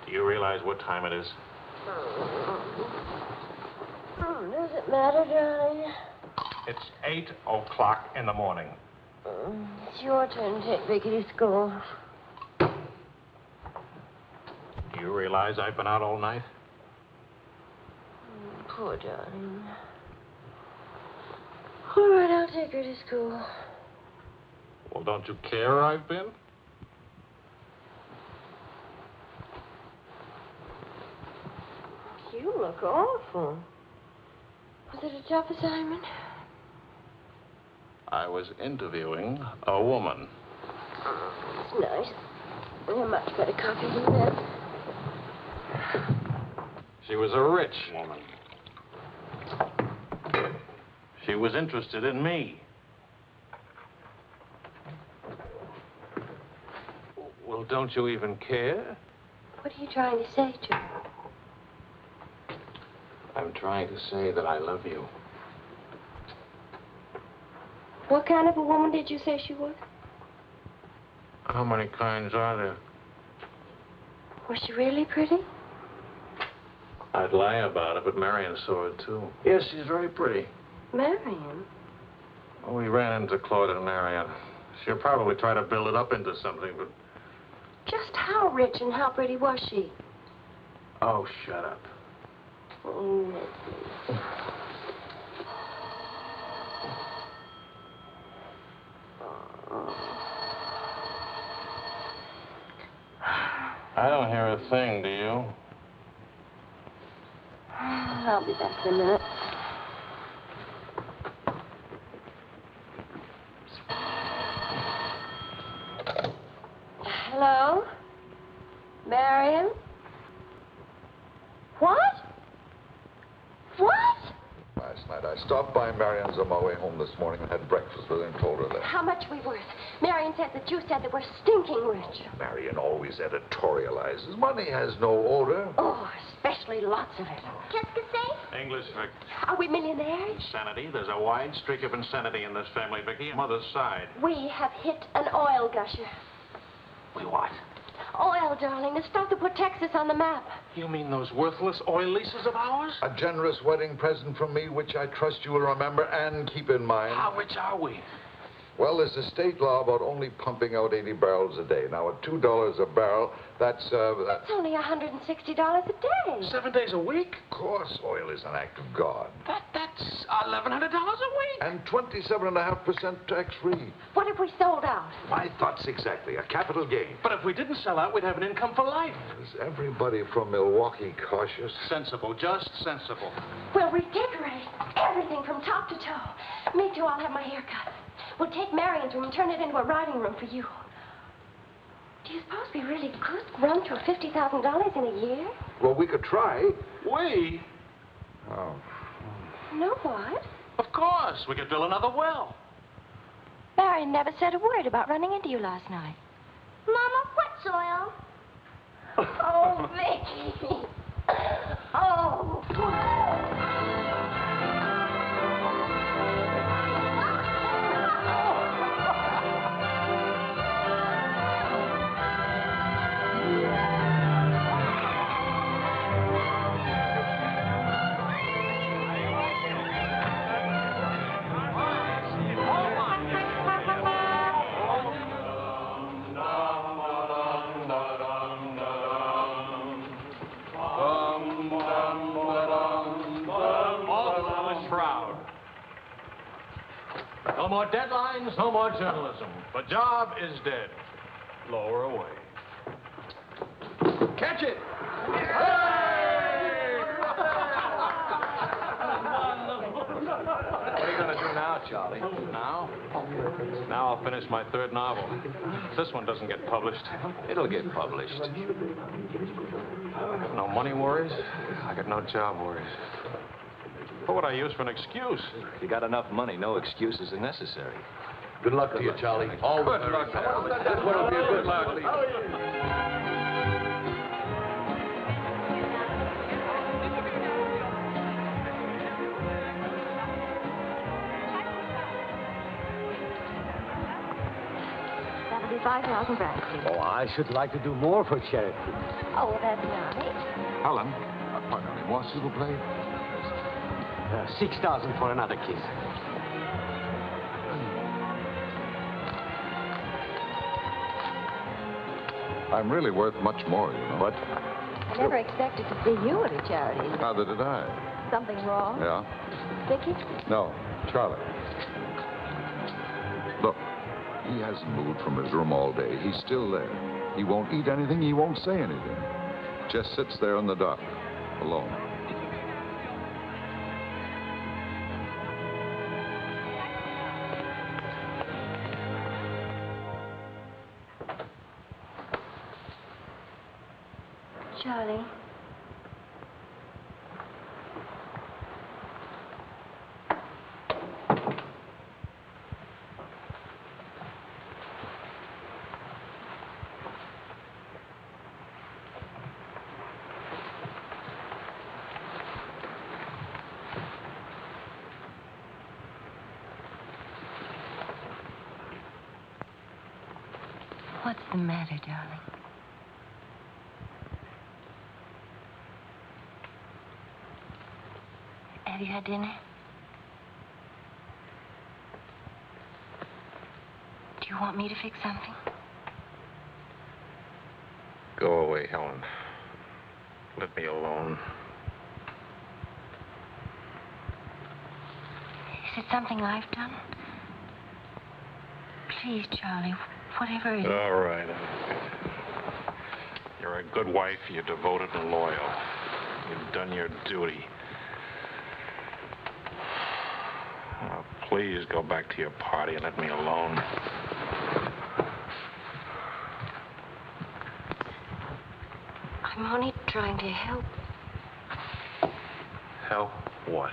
Do you realize what time it is? Does it matter, darling? It's 8 o'clock in the morning. It's your turn to take Vicky to school. Do you realize I've been out all night? Poor darling. All right, I'll take her to school. Well, don't you care where I've been? You look awful. Was it a tough assignment? I was interviewing a woman. It's nice. You're much better copy than that. She was a rich woman. She was interested in me. Well, don't you even care? What are you trying to say to her? I'm trying to say that I love you. What kind of a woman did you say she was? How many kinds are there? Was she really pretty? I'd lie about it, but Marion saw it, too. Yes, she's very pretty. Marion? Well, we ran into Claude and Marion. She'll probably try to build it up into something, but... Just how rich and how pretty was she? Oh, shut up. Oh, let's see. I don't hear a thing, do you? I'll be back in a minute. Hello? Marion? What? What? Last night, I stopped by Marion's on my way home this morning and had breakfast with her and told her that. How much we worth? Marion said that you said that we're stinking rich. Marion always editorializes. Money has no odor. Oh, especially lots of it. Qu'est-ce que c'est? English, Vic. Are we millionaires? Insanity. There's a wide streak of insanity in this family, Vicky. Mother's side. We have hit an oil gusher. We what? Oil, darling. The stuff to put Texas on the map. You mean those worthless oil leases of ours? A generous wedding present from me, which I trust you will remember and keep in mind. How rich are we? Well, there's a state law about only pumping out 80 barrels a day. Now, at $2 a barrel, that's... It's only $160 a day. 7 days a week? Of course, oil is an act of God. That's $1,100 a week. And 27.5% tax-free. What if we sold out? My thoughts exactly. A capital gain. But if we didn't sell out, we'd have an income for life. Is everybody from Milwaukee cautious? Sensible, just sensible. We'll redecorate everything from top to toe. Me too, I'll have my hair cut. We'll take Marion's room and turn it into a riding room for you. Do you suppose we really could run to $50,000 in a year? Well, we could try. We? Oh. No, what? Of course. We could drill another well. Marion never said a word about running into you last night. Mama, what's oil? Oh, Vicky. Oh. No more deadlines, no more journalism. The job is dead. Lower away. Catch it! What are you going to do now, Charlie? Now? Now I'll finish my third novel. If this one doesn't get published. It'll get published. I got no money worries. I got no job worries. What would I use for an excuse? If you got enough money, no excuses are necessary. Good luck to you, Charlie. All the Good luck, pal. This one will be a good luck. That'll be 5,000 francs. Oh, I should like to do more for charity. Oh, that's nice. Helen, pardon me, moi, s'il vous plaît. 6,000 for another kiss. I'm really worth much more, you know. What? I never expected to see you at a charity. Neither did I. Something wrong? Yeah? Vicky? No, Charlie. Look, he hasn't moved from his room all day. He's still there. He won't eat anything. He won't say anything. Just sits there on the dock, alone. Charlie. What's the matter, darling? Have you had dinner? Do you want me to fix something? Go away, Helen. Let me alone. Is it something I've done? Please, Charlie, whatever it is. All right. You're a good wife. You're devoted and loyal. You've done your duty. Oh, please go back to your party and let me alone. I'm only trying to help. Help what?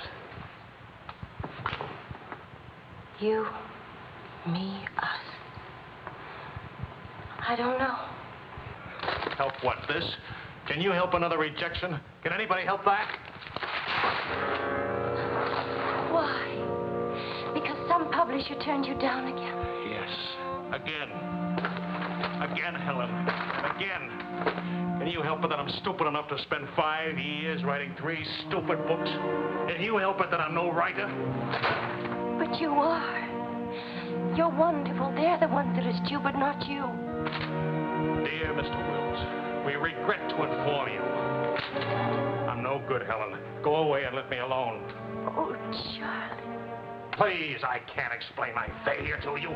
You, me, us. I don't know. Help what, this? Can you help another rejection? Can anybody help that? Why? Because some publisher turned you down again. Yes. Again. again, Helen, and again. Can you help it that I'm stupid enough to spend 5 years writing 3 stupid books? Can you help it that I'm no writer? But you are. You're wonderful. They're the ones that are stupid, not you. Dear Mr. Wills, we regret to inform you. I'm no good, Helen. Go away and let me alone. Oh, Charlie. Please, I can't explain my failure to you.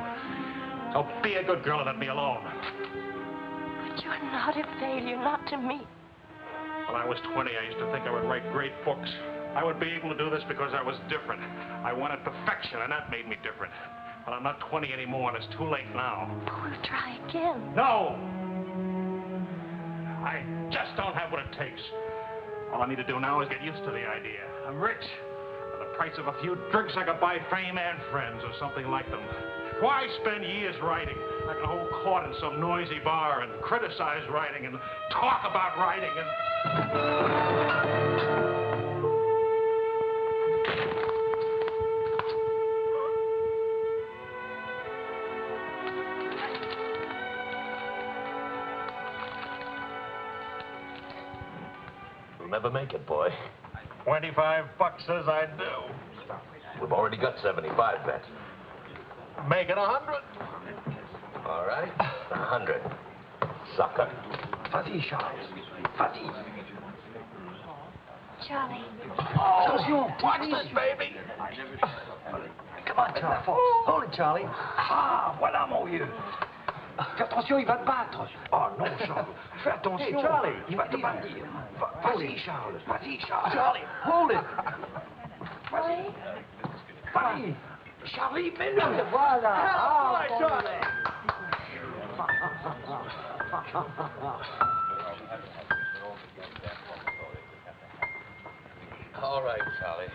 So be a good girl and let me alone. But you're not a failure, not to me. When I was 20, I used to think I would write great books. I would be able to do this because I was different. I wanted perfection, and that made me different. But I'm not 20 anymore, and it's too late now. We'll try again. No! I just don't have what it takes. All I need to do now is get used to the idea. I'm rich. For the price of a few drinks, I could buy fame and friends or something like them. Why spend years writing? I can hold court in some noisy bar and criticize writing and talk about writing and... You'll never make it, boy. $25 says I do. We've already got 75 bets. Make it 100. All right, 100. Sucker. Vas-y, Charles. Vas-y. Charlie. Attention. Watch this, baby. Come on, Charles. Hold it, Charlie. Ah, voilà, mon vieux. Fais attention, il va te battre. Oh non, Charles. Fais attention. Hey, Charlie, il va te battre. Vas-y, Charles. Vas-y, Charles. Charlie, hold it. Vas-y. Vas-y. Charlie, mets-le. Voilà. Ah, Charlie. All right, Charlie.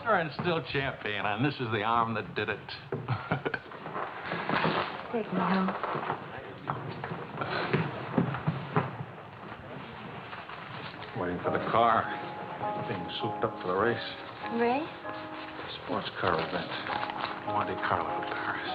And still champion, and this is the arm that did it. Take me home. Waiting for the car. Being souped up for the race. Ray? Sports car event. Monte Carlo, Paris.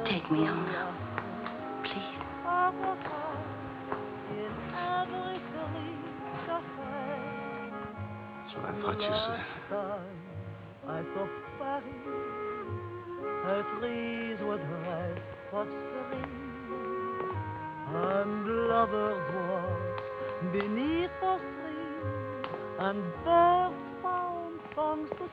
Take me home now, please. That's what I thought you said. And lovers walk beneath the tree, and birds found songs to sing.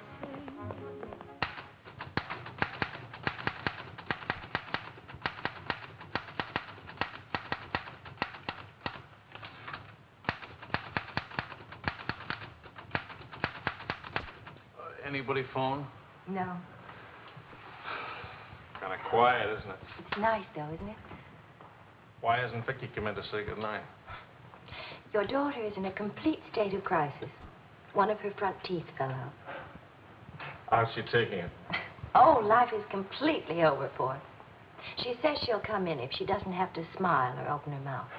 Anybody phone? No. Kind of quiet, isn't it? Nice, though, isn't it? Why hasn't Vicky come in to say goodnight? Your daughter is in a complete state of crisis. One of her front teeth fell out. How's she taking it? Oh, life is completely over for her. She says she'll come in if she doesn't have to smile or open her mouth.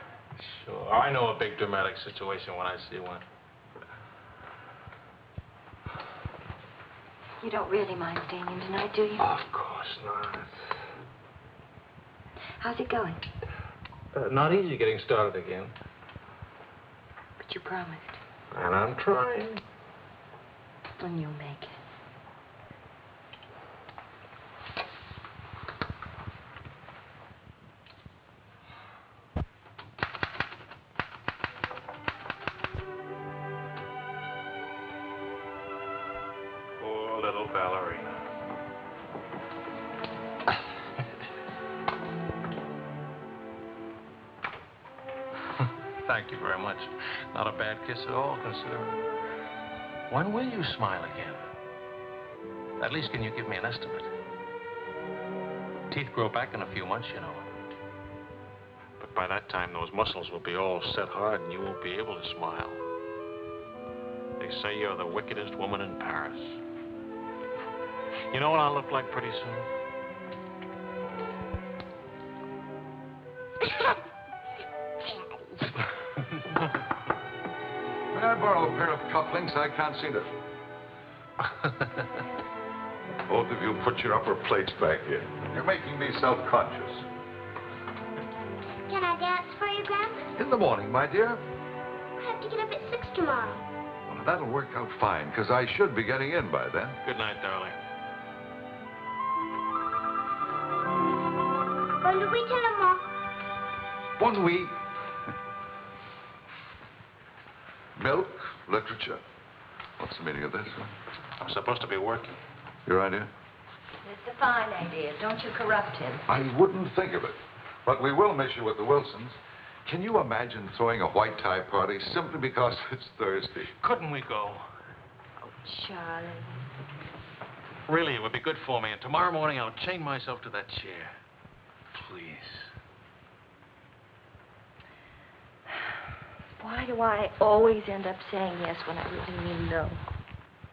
Sure. I know a big dramatic situation when I see one. You don't really mind staying in tonight, do you? Of course not. How's it going? Not easy getting started again. But you promised. And I'm trying. And you'll make it. Poor little ballerina. Thank you very much. Not a bad kiss at all, considering. When will you smile again? At least can you give me an estimate? Teeth grow back in a few months, you know. But by that time, those muscles will be all set hard and you won't be able to smile. They say you're the wickedest woman in Paris. You know what I'll look like pretty soon? May I borrow a pair of cufflinks? I can't see them. Both of you put your upper plates back here. You're making me self-conscious. Can I dance for you, Grandpa? In the morning, my dear. I have to get up at 6 tomorrow. Well, that'll work out fine, because I should be getting in by then. Good night, darling. Bonne nuit, maman. Bon nuit. Milk, literature. What's the meaning of this? I'm supposed to be working. Your idea? It's a fine idea. Don't you corrupt him. I wouldn't think of it. But we will miss you with the Wilsons. Can you imagine throwing a white tie party simply because it's Thursday? Couldn't we go? Oh, Charlie. Really, it would be good for me. And tomorrow morning, I'll chain myself to that chair. Please. Why do I always end up saying yes when I really mean no?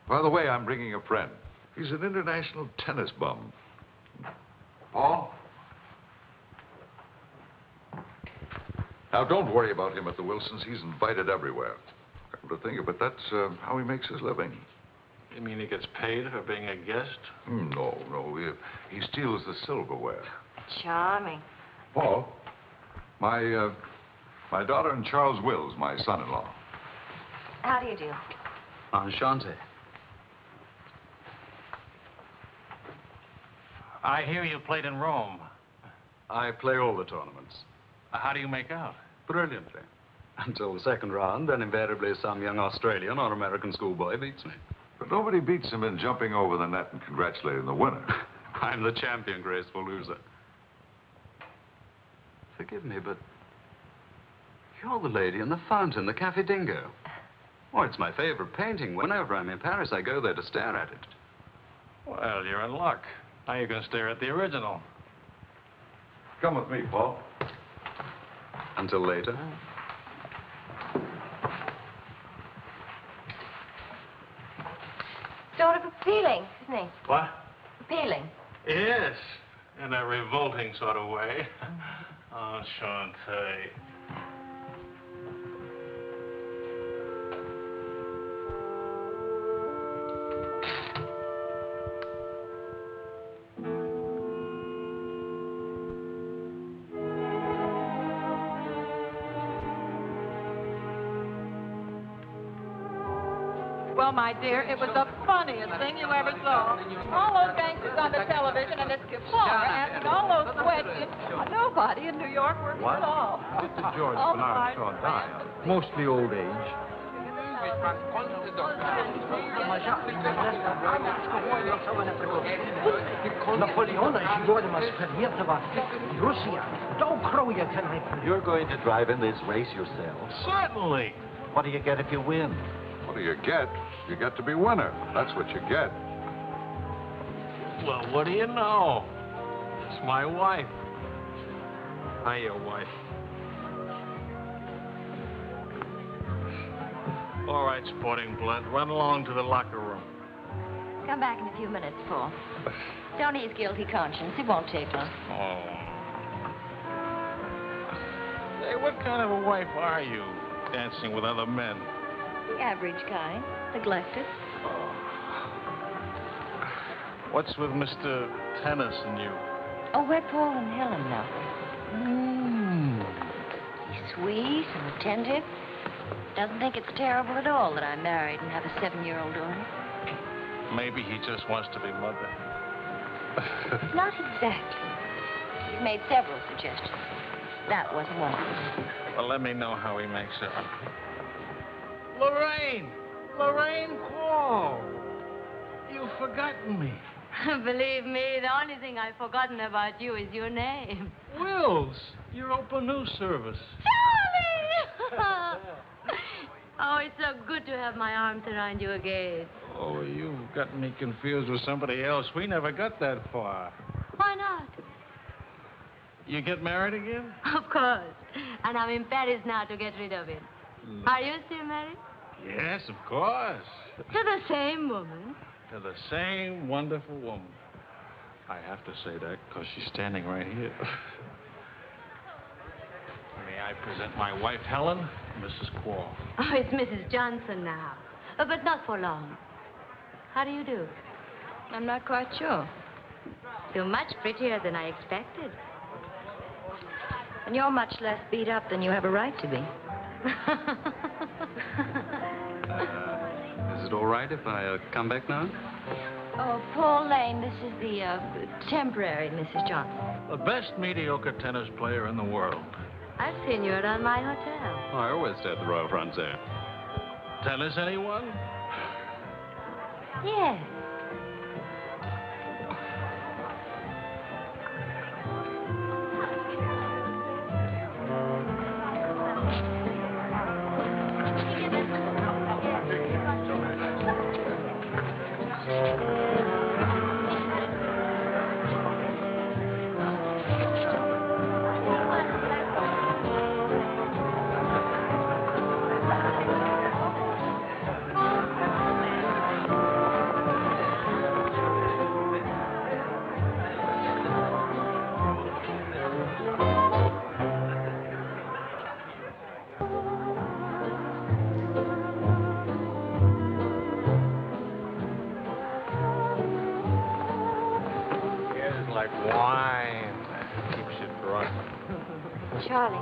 By the way, I'm bringing a friend. He's an international tennis bum. Paul? Now, don't worry about him at the Wilsons. He's invited everywhere. Come to think of it, that's how he makes his living. You mean he gets paid for being a guest? No. He steals the silverware. Charming. Paul, my daughter and Charles Wills, my son-in-law. How do you do? Enchanté. I hear you played in Rome. I play all the tournaments. How do you make out? Brilliantly. Until the second round, then invariably some young Australian or American schoolboy beats me. But nobody beats him in jumping over the net and congratulating the winner. I'm the champion, graceful loser. Forgive me, but you're the lady in the fountain, the Café Dingo. Oh, it's my favorite painting. Whenever I'm in Paris, I go there to stare at it. Well, you're in luck. Now you can stare at the original. Come with me, Paul. Until later. Sort of appealing, isn't he? What? Appealing. Yes, in a revolting sort of way. Enchanté. Well, my dear, it was the funniest thing you ever saw. All those gangsters on the television and this Gabor asking all those questions. Nobody in New York works at all. Mr. George Oh, Bernard Shaw died. Mostly old age. You're going to drive in this race yourself? Certainly. What do you get if you win? What do you get? You get to be winner. That's what you get. Well, what do you know? It's my wife. Hiya, wife. All right, sporting blood, run along to the locker room. Come back in a few minutes, Paul. Don't ease guilty conscience. It won't take long. Oh. Say, what kind of a wife are you, dancing with other men? The average kind. Neglected. What's with Mr. Tennis and you? Oh, we're Paul and Helen now. He's sweet and attentive. Doesn't think it's terrible at all that I'm married and have a 7-year-old daughter. Maybe he just wants to be mother. Not exactly. He's made several suggestions. That wasn't one of them. Well, let me know how he makes out. Lorraine! Lorraine Paul! You've forgotten me. Believe me, the only thing I've forgotten about you is your name. Wills, your open news service. Charlie! Oh, it's so good to have my arms around you again. Oh, you've got me confused with somebody else. We never got that far. Why not? You get married again? Of course. And I'm in Paris now to get rid of it. Are you still married? Yes, of course. To the same woman. To the same wonderful woman. I have to say that because she's standing right here. May I present my wife, Helen, Mrs. Quall. Oh, it's Mrs. Johnson now. But not for long. How do you do? I'm not quite sure. You're much prettier than I expected. And you're much less beat up than you have a right to be. Is it all right if I come back now? Oh, Paul Lane, this is the temporary Mrs. Johnson. The best mediocre tennis player in the world. I've seen you around my hotel. Oh, I always stay at the Royal Francais. Tennis, anyone? Yes. Charlie,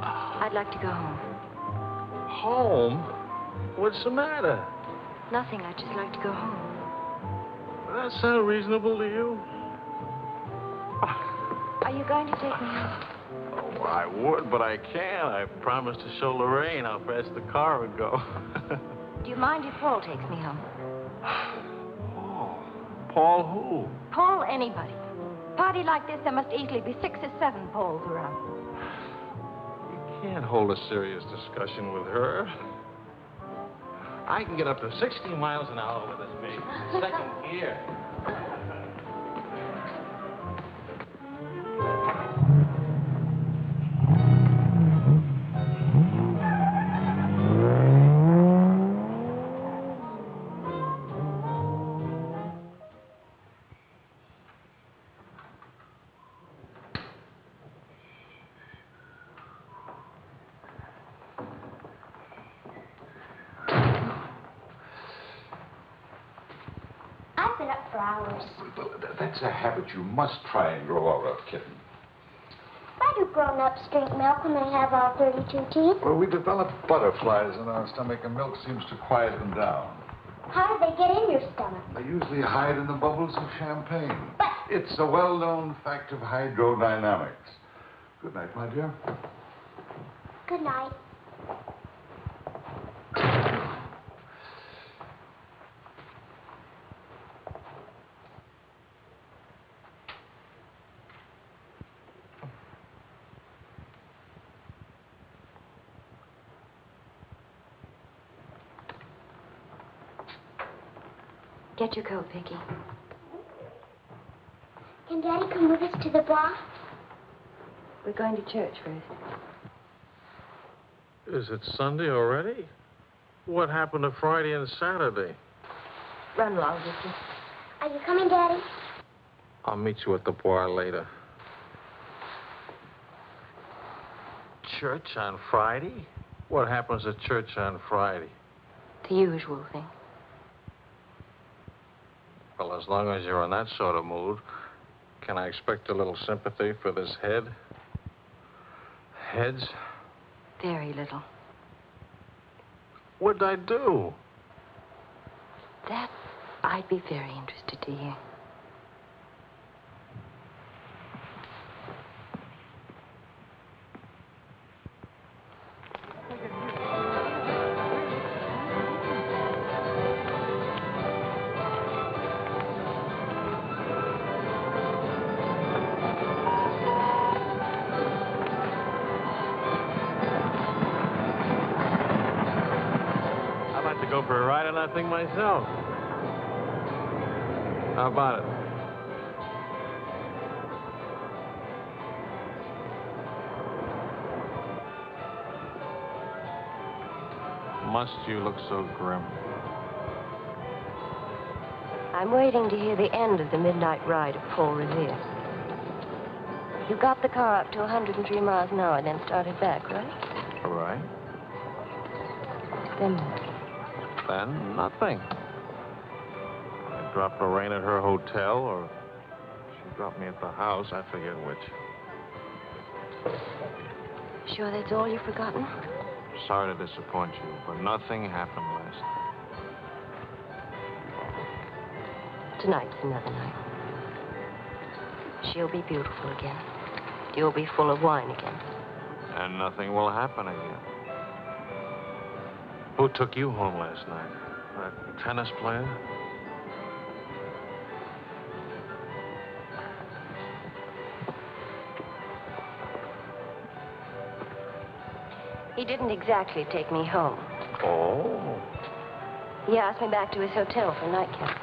I'd like to go home. Home? What's the matter? Nothing. I'd just like to go home. That sound reasonable to you? Are you going to take me home? Oh, I would, but I can't. I promised to show Lorraine how fast the car would go. Do you mind if Paul takes me home? Paul who? Paul anybody. Party like this, there must easily be 6 or 7 Pauls around. You can't hold a serious discussion with her. I can get up to 60 miles an hour with this baby. Second gear. I've been up for hours. Well, that's a habit you must try and grow out of, kitten. Why do grown-ups drink milk when they have all 32 teeth? Well, we develop butterflies in our stomach, and milk seems to quiet them down. How do they get in your stomach? They usually hide in the bubbles of champagne. But it's a well-known fact of hydrodynamics. Good night, my dear. Good night. Get your coat, Vicky. Can Daddy come with us to the bar? We're going to church first. Is it Sunday already? What happened to Friday and Saturday? Run along, Vicky. Are you coming, Daddy? I'll meet you at the bar later. Church on Friday? What happens at church on Friday? The usual thing. Well, as long as you're in that sort of mood, can I expect a little sympathy for this head? Heads? Very little. What'd I do? That I'd be very interested to hear. to go for a ride on that thing myself. How about it? Must you look so grim? I'm waiting to hear the end of the midnight ride of Paul Revere. You got the car up to 103 miles an hour, then started back, right? All right. Then what? Then nothing. I dropped Lorraine at her hotel, or she dropped me at the house. I forget which. Sure that's all you've forgotten? Sorry to disappoint you, but nothing happened last night. Tonight's another night. She'll be beautiful again. You'll be full of wine again. And nothing will happen again. Who took you home last night? That tennis player? He didn't exactly take me home. Oh. He asked me back to his hotel for a nightcap.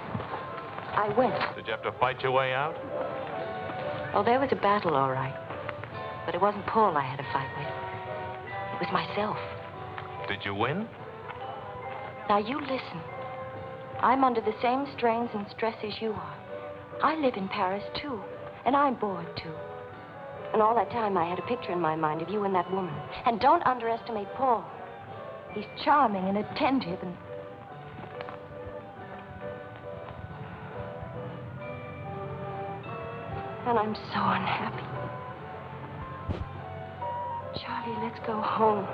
I went. Did you have to fight your way out? Oh, there was a battle, all right. But it wasn't Paul I had to fight with. It was myself. Did you win? Now, you listen. I'm under the same strains and stress as you are. I live in Paris, too. And I'm bored, too. And all that time, I had a picture in my mind of you and that woman. And don't underestimate Paul. He's charming and attentive and... And I'm so unhappy. Charlie, let's go home.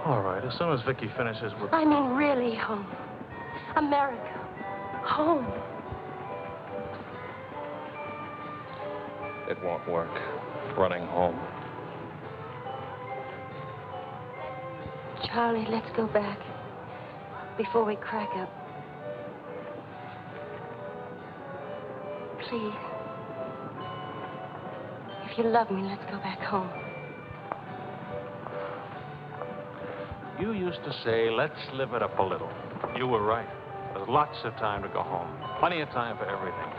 All right, as soon as Vicky finishes with... I mean, really home. America. Home. It won't work. Running home. Charlie, let's go back. Before we crack up. Please. If you love me, let's go back home. You used to say, let's live it up a little. You were right. There's lots of time to go home. Plenty of time for everything.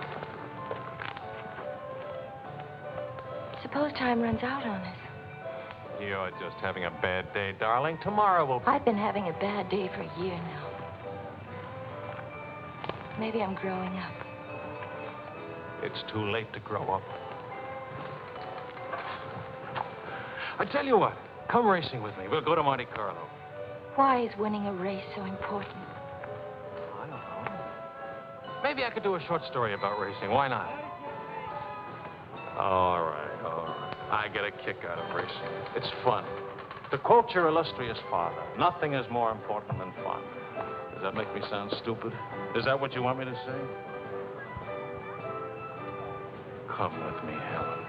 Suppose time runs out on us. You're just having a bad day, darling. Tomorrow will be... I've been having a bad day for a year now. Maybe I'm growing up. It's too late to grow up. I tell you what, come racing with me. We'll go to Monte Carlo. Why is winning a race so important? I don't know. Maybe I could do a short story about racing. Why not? All right, all right. I get a kick out of racing. It's fun. To quote your illustrious father, nothing is more important than fun. Does that make me sound stupid? Is that what you want me to say? Come with me, Helen.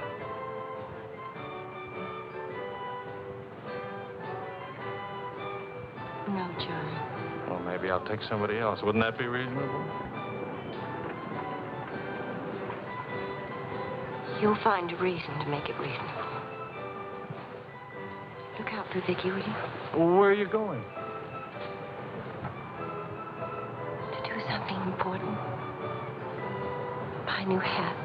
No, Charlie. Well, maybe I'll take somebody else. Wouldn't that be reasonable? You'll find a reason to make it reasonable. Look out for Vicky, will you? Well, where are you going? To do something important. Buy a new hat.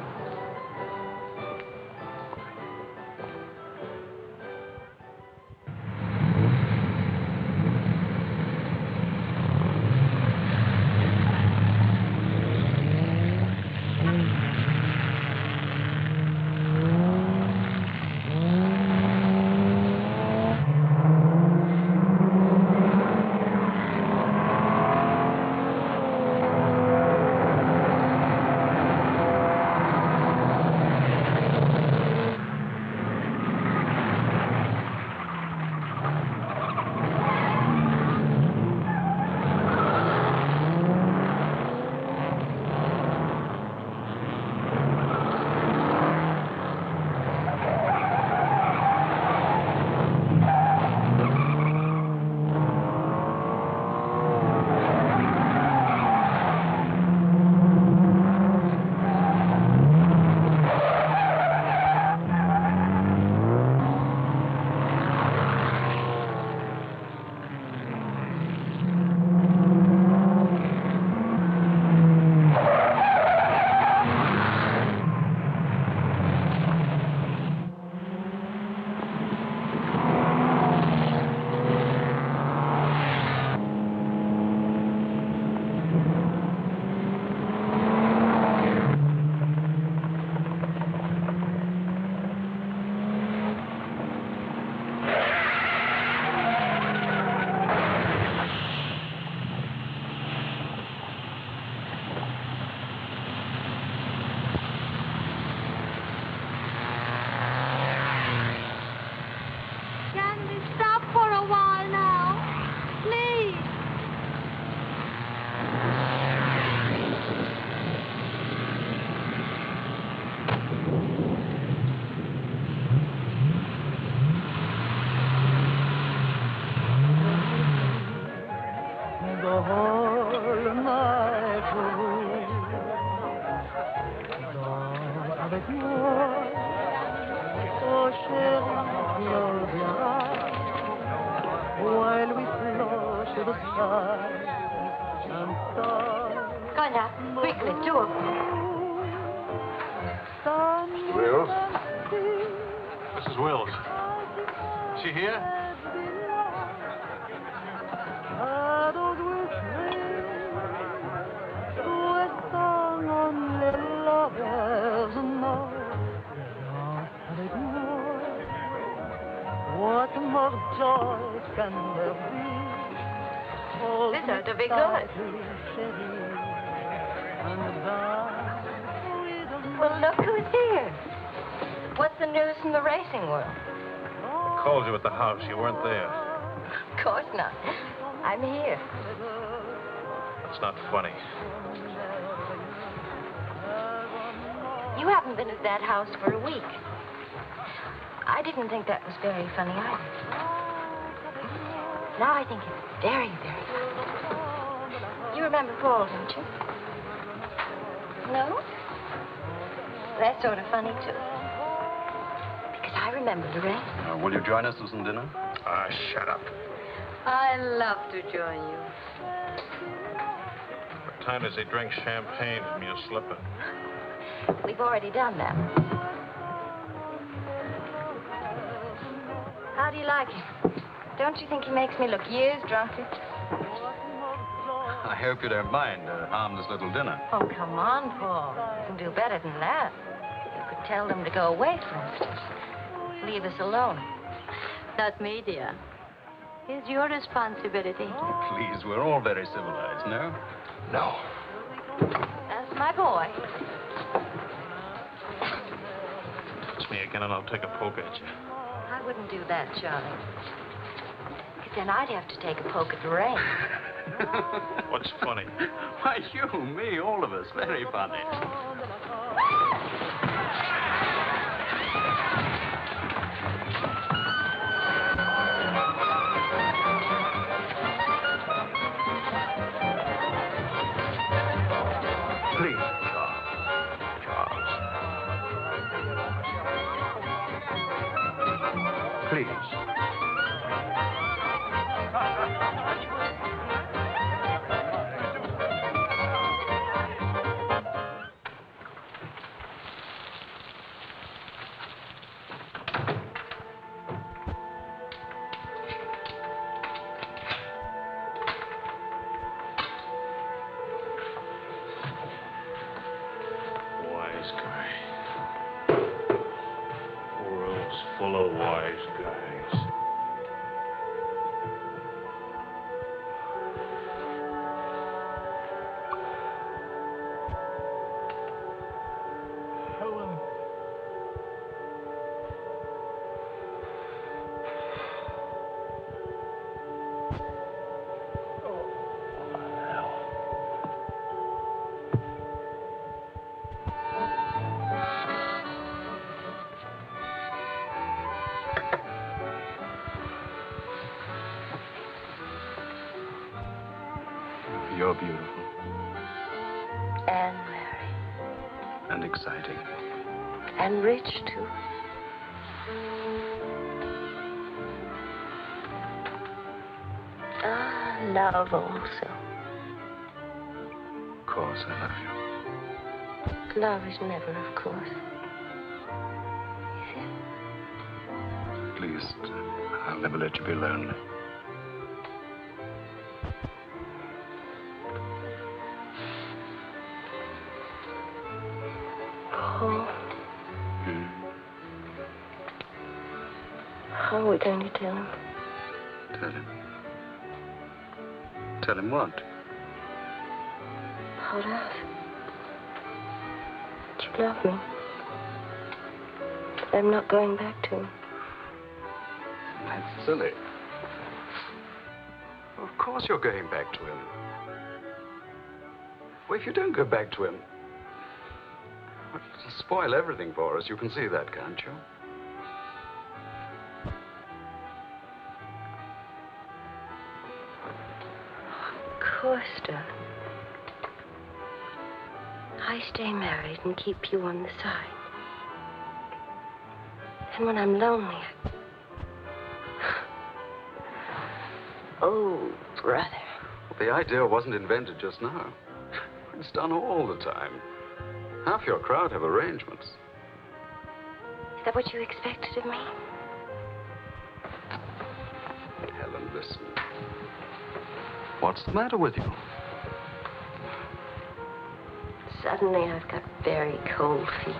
the whole night through. Danse avec moi, oh chérie, close your eyes, while we float to the sky and start. Go now, quickly, two of them. Wills? Mrs. Wills. Is she here? What more joy can there be? This ought to be good. Well, look who's here. What's the news from the racing world? Called you at the house. You weren't there. Of course not. I'm here. That's not funny. You haven't been at that house for a week. I didn't think that was very funny either. Now I think it's very, very funny. You remember Paul, don't you? No? That's sort of funny, too. Because I remember the race. Will you join us for some dinner? Ah, shut up. I love to join you. What time does he drink champagne from your slipper? We've already done that. How do you like him? Don't you think he makes me look years drunker? I hope you don't mind a harmless little dinner. Oh, come on, Paul. You can do better than that. You could tell them to go away, for instance. Leave us alone. Not me, dear. It's your responsibility. Please, we're all very civilized, no? No. That's my boy. Touch me again and I'll take a poke at you. I wouldn't do that, Charlie. Because then I'd have to take a poke at Ray. What's funny? Why, you, me, all of us. Very funny. Please, Charles. Please. Wise guy. World's full of wise guys. You're beautiful. And merry. And exciting. And rich, too. Ah, love also. Of course, I love you. Love is never, of course. Is it? At least, I'll never let you be lonely. Paul. How are we going to tell him? Tell him. Tell him what? About us. That you love me. That I'm not going back to him. That's silly. Of course you're going back to him. Well, if you don't go back to him, it'll spoil everything for us. You can see that, can't you? Of course, darling. I stay married and keep you on the side. And when I'm lonely, oh, brother. The idea wasn't invented just now. It's done all the time. Half your crowd have arrangements. Is that what you expected of me? Helen, listen. What's the matter with you? Suddenly, I've got very cold feet.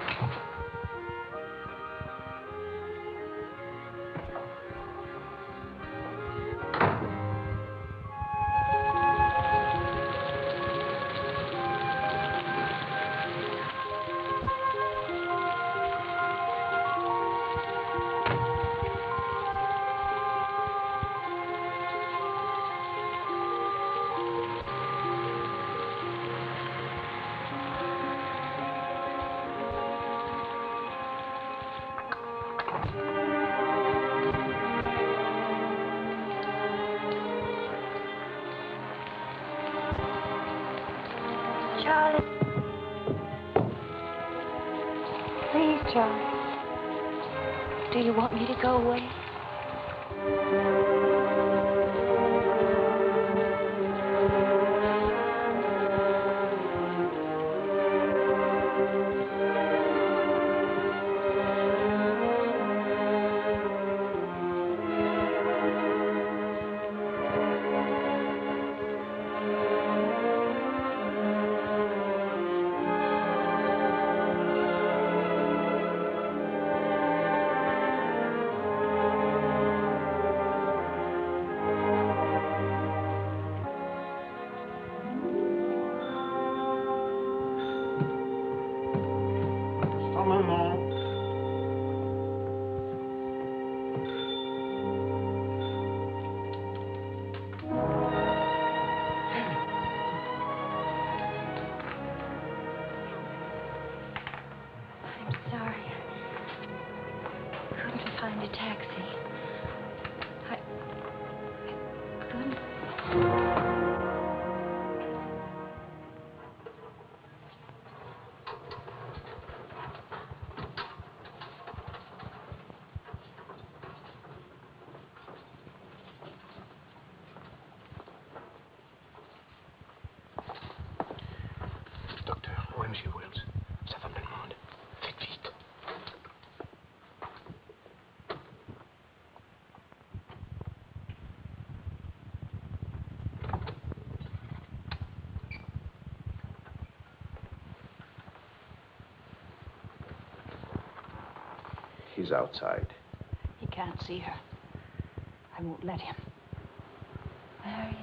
Do you want me to go away? He's outside. He can't see her. I won't let him. Marion.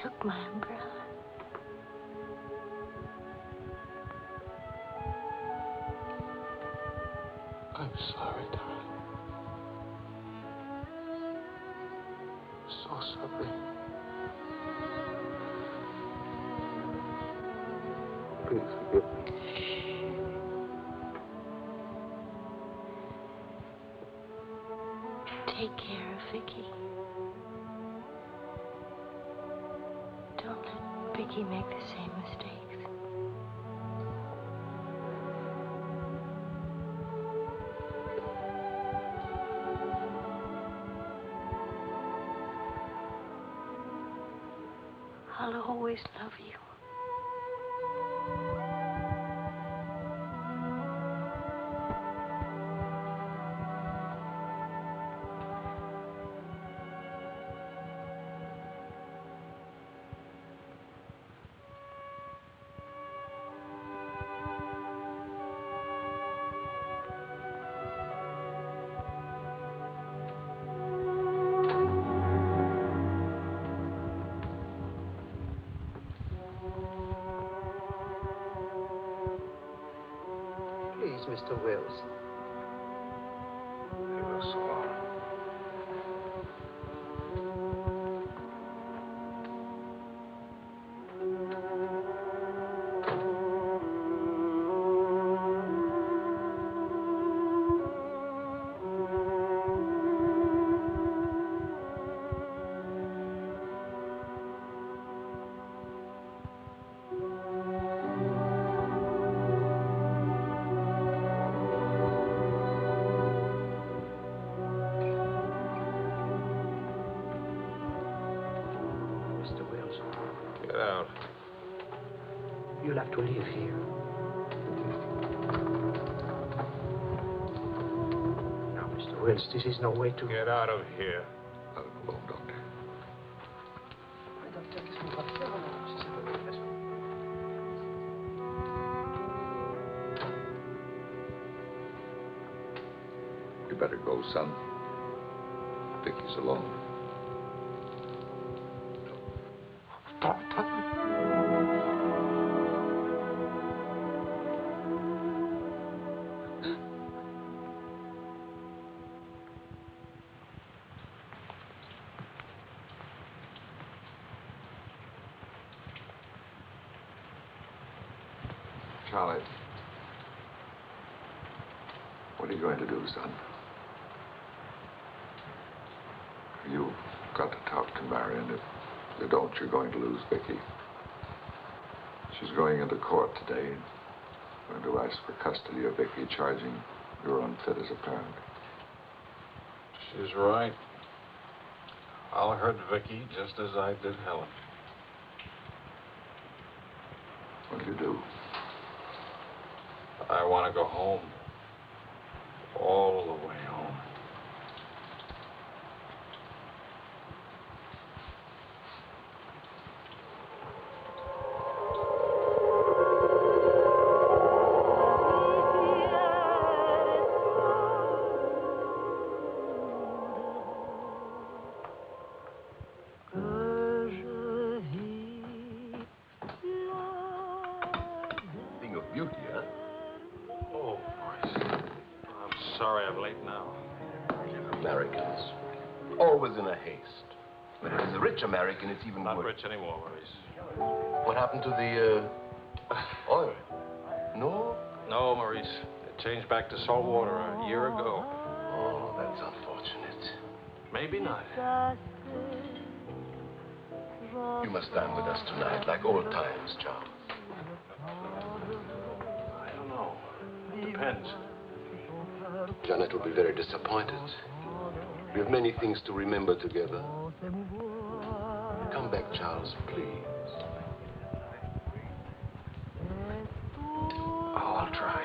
Took my umbrella. I'm sorry, darling. So sorry. Please forgive me. Take care of Vicky. Don't let Vicky make the same mistakes. I'll always love you. Please, Mr. Wills. You were so long. Get out. You'll have to leave here. Now, Mr. Wills, this is no way to... Get out of here. Let him alone, Doctor. You better go, son. Vicky's alone. Charlie, what are you going to do, son? You've got to talk to Marion. If you don't, you're going to lose Vicky. She's going into court today, going to ask for custody of Vicky, charging you're unfit as a parent. She's right. I'll hurt Vicky just as I did Helen. What do you do? I want to go home. All the way home. Thing of beauty, huh? Oh, boys. I'm sorry I'm late now. Americans. Always in a haste. But if it's a rich American, it's even Not worse. rich anymore, Maurice. What happened to the, oil? No? No, Maurice. It changed back to salt water a year ago. Oh, that's unfortunate. Maybe not. You must dine with us tonight, like old times, Charles. I don't know. Depends. Janet will be very disappointed. We have many things to remember together. Come back, Charles, please. Oh, I'll try.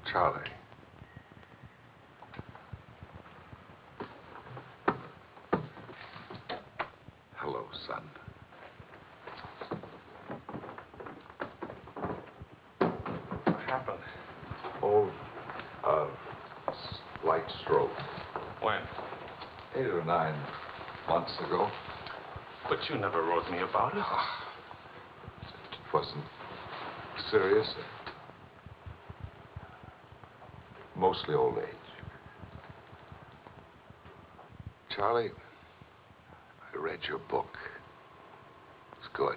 Charlie. Hello, son. What happened? Oh, slight stroke. When? 8 or 9 months ago. But you never wrote me about it. It wasn't serious. Mostly old age. Charlie, I read your book. It's good.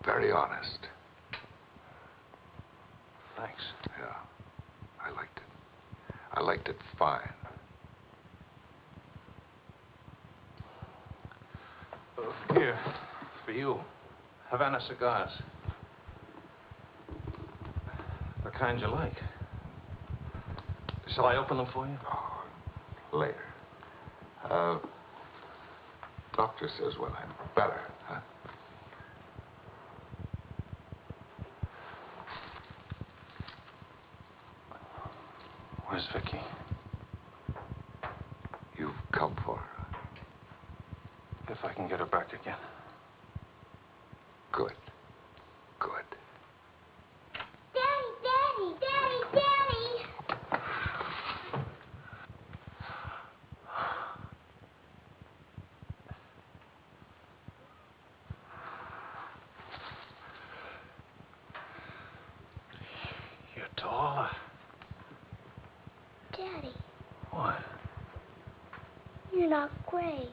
Very honest. Thanks. Yeah, I liked it. I liked it fine. Here, for you, Havana cigars. The kind you like. Shall I open them for you? Oh, later. Doctor says when I'm better, huh? Where's Vicky? You've come for her. If I can get her back again. Good. Good. Daddy, Daddy, Daddy, Daddy! You're taller. Daddy, What? you're not gray.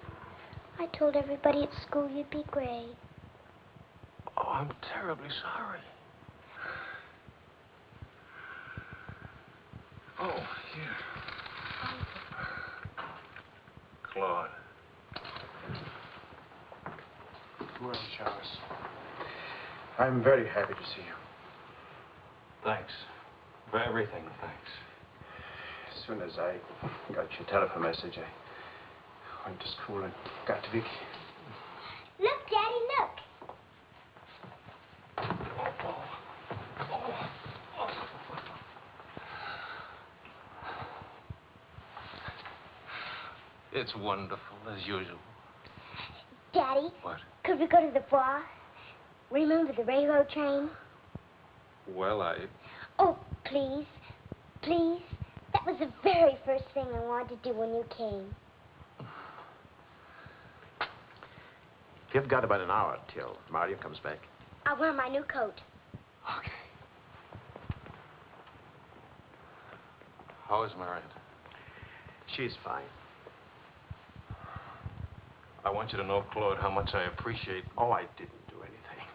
I told everybody at school you'd be gray. Oh, I'm terribly sorry. Oh, here. Claude. Well, Charles, I'm very happy to see you. Thanks. For everything, thanks. As soon as I got your telephone message, I went to school and got to Vicky. Look, Daddy, look. It's wonderful, as usual. Daddy, What? could we go to the bar? Remember the railroad train? Well, Oh, please, please. That was the very first thing I wanted to do when you came. You've got about an hour till Mario comes back. I'll wear my new coat. Okay. How is Marion? She's fine. I want you to know, Claude, how much I appreciate... Oh, I didn't do anything.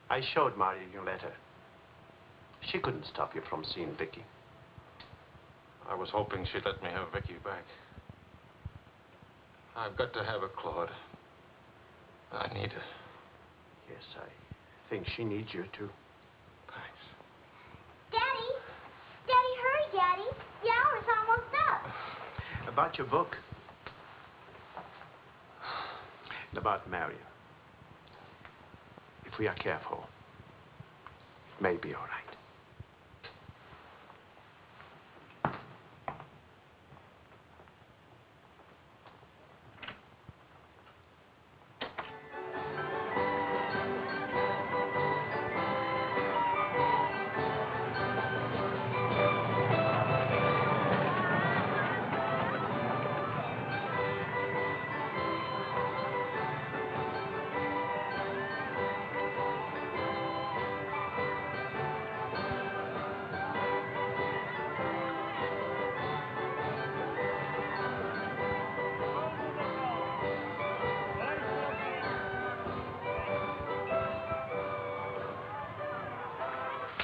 I showed Mario your letter. She couldn't stop you from seeing Vicky. I was hoping she'd let me have Vicky back. I've got to have her, Claude. I need her. Yes, I think she needs you, too. Thanks. Daddy! Daddy, hurry, Daddy. The hour's almost up. About your book. About Mario. If we are careful, it may be all right.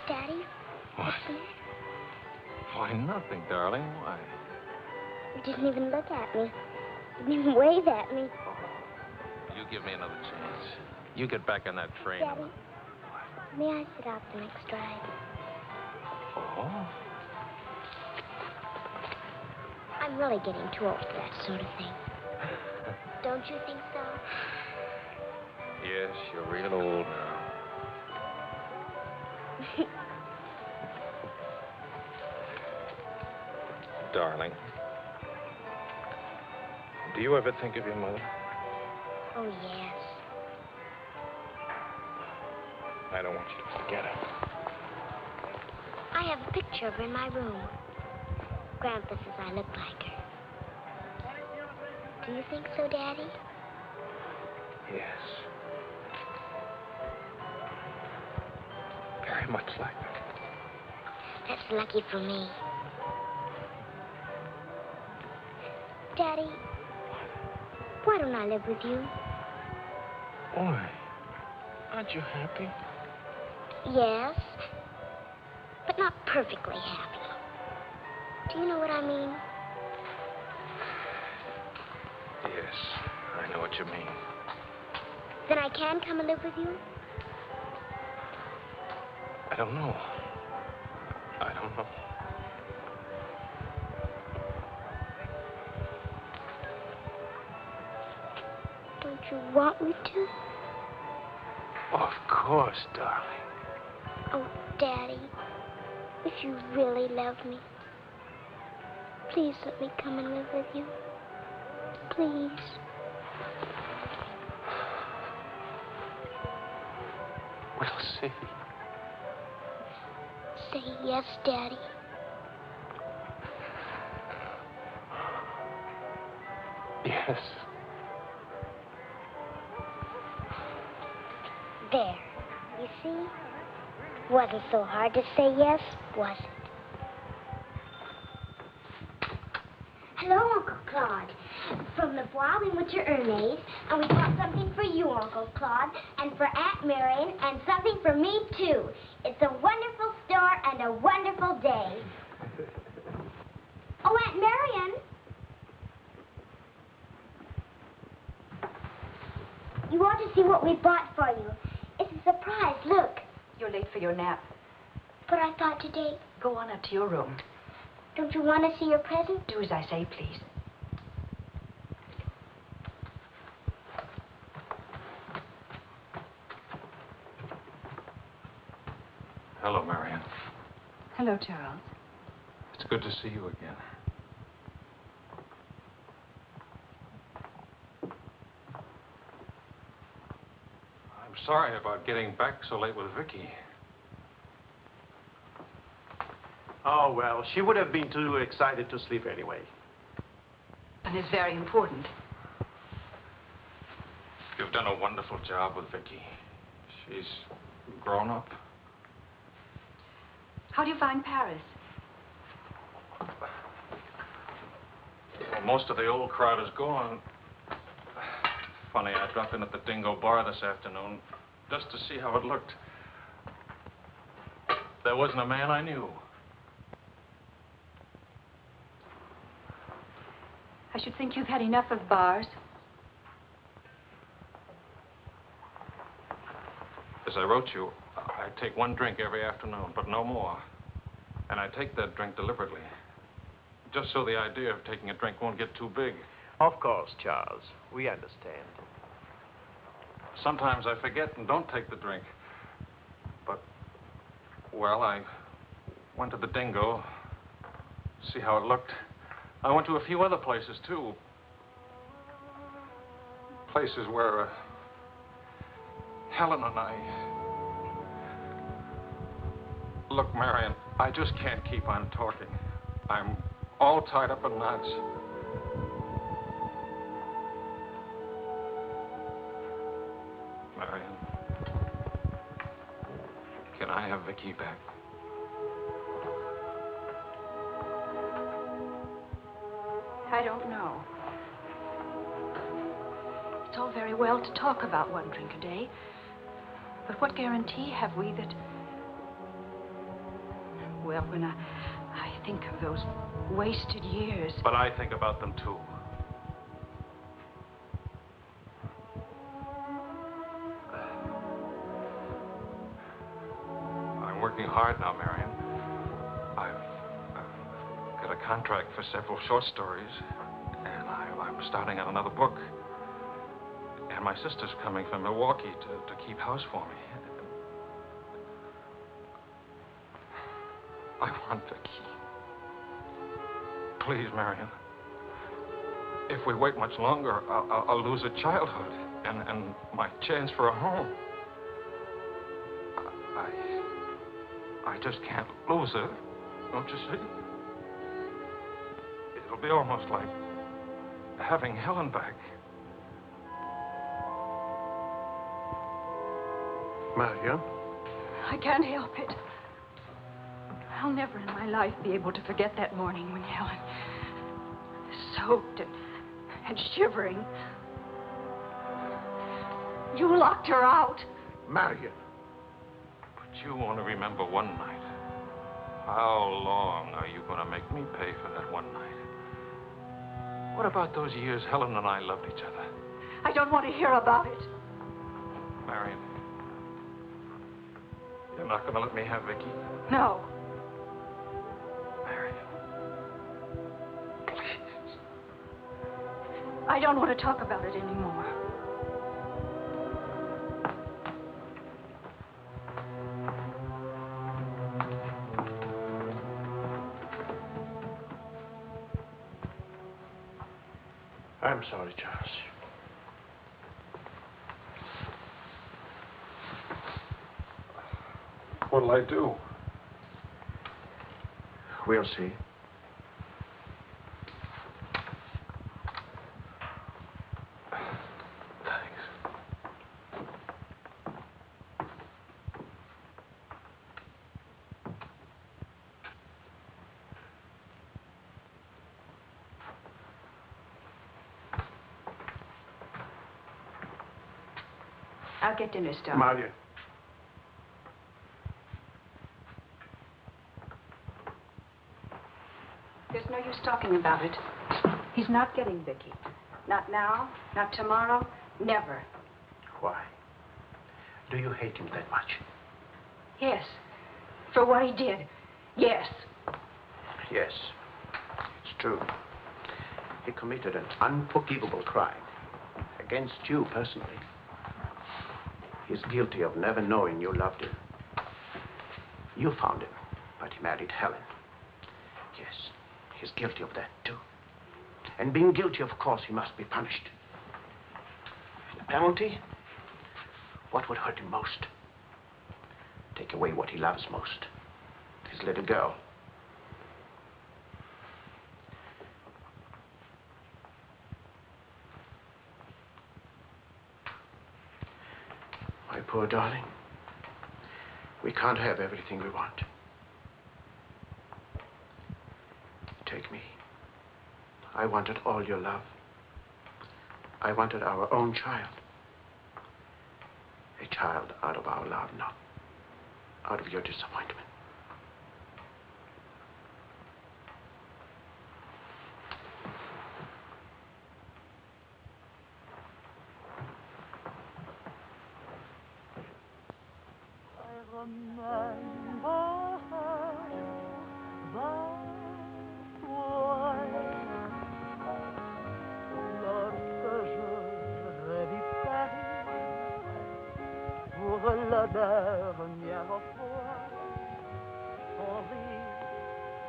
Daddy? What? Why, nothing, darling. Why? You didn't even look at me. Didn't even wave at me. You give me another chance. You get back on that train. Daddy, may I sit out the next ride? Oh? I'm really getting too old for that sort of thing. Don't you think so? Yes, you're real old now. Darling, do you ever think of your mother? Oh, yes. I don't want you to forget her. I have a picture of her in my room. Grandpa says I look like her. Do you think so, Daddy? Yes. Very much like her. That's lucky for me. Daddy, Why don't I live with you? Why? Aren't you happy? Yes, but not perfectly happy. Do you know what I mean? Yes, I know what you mean. Then I can come and live with you? I don't know. I don't know. Don't you want me to? Of course, darling. Oh, Daddy, if you really love me, please let me come and live with you. Please. We'll see. Say yes, Daddy. Yes. There. You see? Wasn't so hard to say yes, was it? Hello, Uncle Claude. From the Bois, we went to Ernest, and we bought something for you, Uncle Claude, and for Aunt Marion, and something for me, too. It's a wonderful store and a wonderful day. Oh, Aunt Marion. You ought to see what we bought for you. It's a surprise, look. You're late for your nap. But I thought today... Go on up to your room. Don't you want to see your present? Do as I say, please. Hello, Marion. Hello, Charles. It's good to see you again. I'm sorry about getting back so late with Vicky. Oh, well, she would have been too excited to sleep anyway. And it's very important. You've done a wonderful job with Vicky. She's grown up. How do you find Paris? Well, most of the old crowd is gone. Funny, I dropped in at the Dingo Bar this afternoon just to see how it looked. There wasn't a man I knew. I should think you've had enough of bars. As I wrote you, I take one drink every afternoon, but no more. And I take that drink deliberately, just so the idea of taking a drink won't get too big. Of course, Charles. We understand. Sometimes I forget and don't take the drink. But, well, I went to the Dingo, see how it looked. I went to a few other places, too. Places where Helen and I... Look, Marion, I just can't keep on talking. I'm all tied up in knots. Marion, can I have Vicky back? I don't know. It's all very well to talk about one drink a day, but what guarantee have we that... Well, when I think of those wasted years... But I think about them, too. I'm working hard now, Marion. I've got a contract for several short stories, and I'm starting on another book. And my sister's coming from Milwaukee to keep house for me. I want Vicky. Please, Marion. If we wait much longer, I'll lose a childhood and my chance for a home. I just can't lose her, don't you see? It'll be almost like having Helen back. Marion? I can't help it. I'll never in my life be able to forget that morning when Helen, soaked and shivering, You locked her out. Marion. But you only remember one night. How long are you going to make me pay for that one night? What about those years Helen and I loved each other? I don't want to hear about it. Marion, you're not going to let me have Vicky? No. Marion. Please. I don't want to talk about it anymore. I'm sorry, Charles. What'll I do? We'll see. I'll get dinner started. Marion. There's no use talking about it. He's not getting Vicky. Not now, not tomorrow, never. Why? Do you hate him that much? Yes. For what he did. Yes. Yes. It's true. He committed an unforgivable crime against you personally. He's guilty of never knowing you loved him. You found him, but he married Helen. Yes, he's guilty of that, too. And being guilty, of course, he must be punished. And the penalty? What would hurt him most? Take away what he loves most. His little girl. My poor darling, we can't have everything we want. Take me. I wanted all your love. I wanted our own child. A child out of our love, not out of your disappointment. La dernière fois, son rire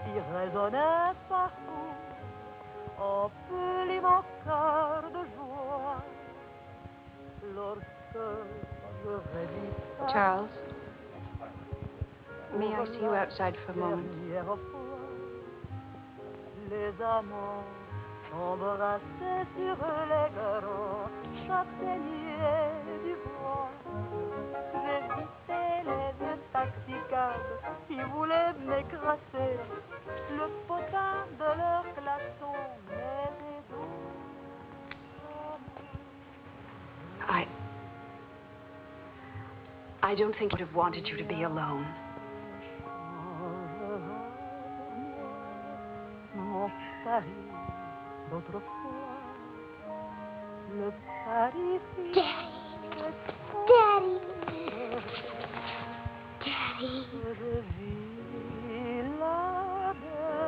qui résonnait partout, emplit mon cœur de joie. Lorsque je revis Charles, may I see you outside for a moment? Les amants s'embrassaient sur les grands châtaigniers du bois. J'évitais les yeux taxicabres qui voulaient m'écraser. Le potin de leur klaxon m'aidait I don't think I would have wanted you to be alone. Mon Paris d'autrefois, le Paris. Daddy. Daddy. Je vis la dernière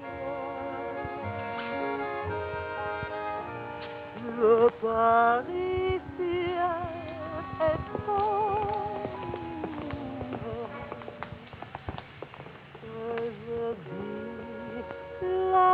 fois. Le Parisien est sombre. Je vis la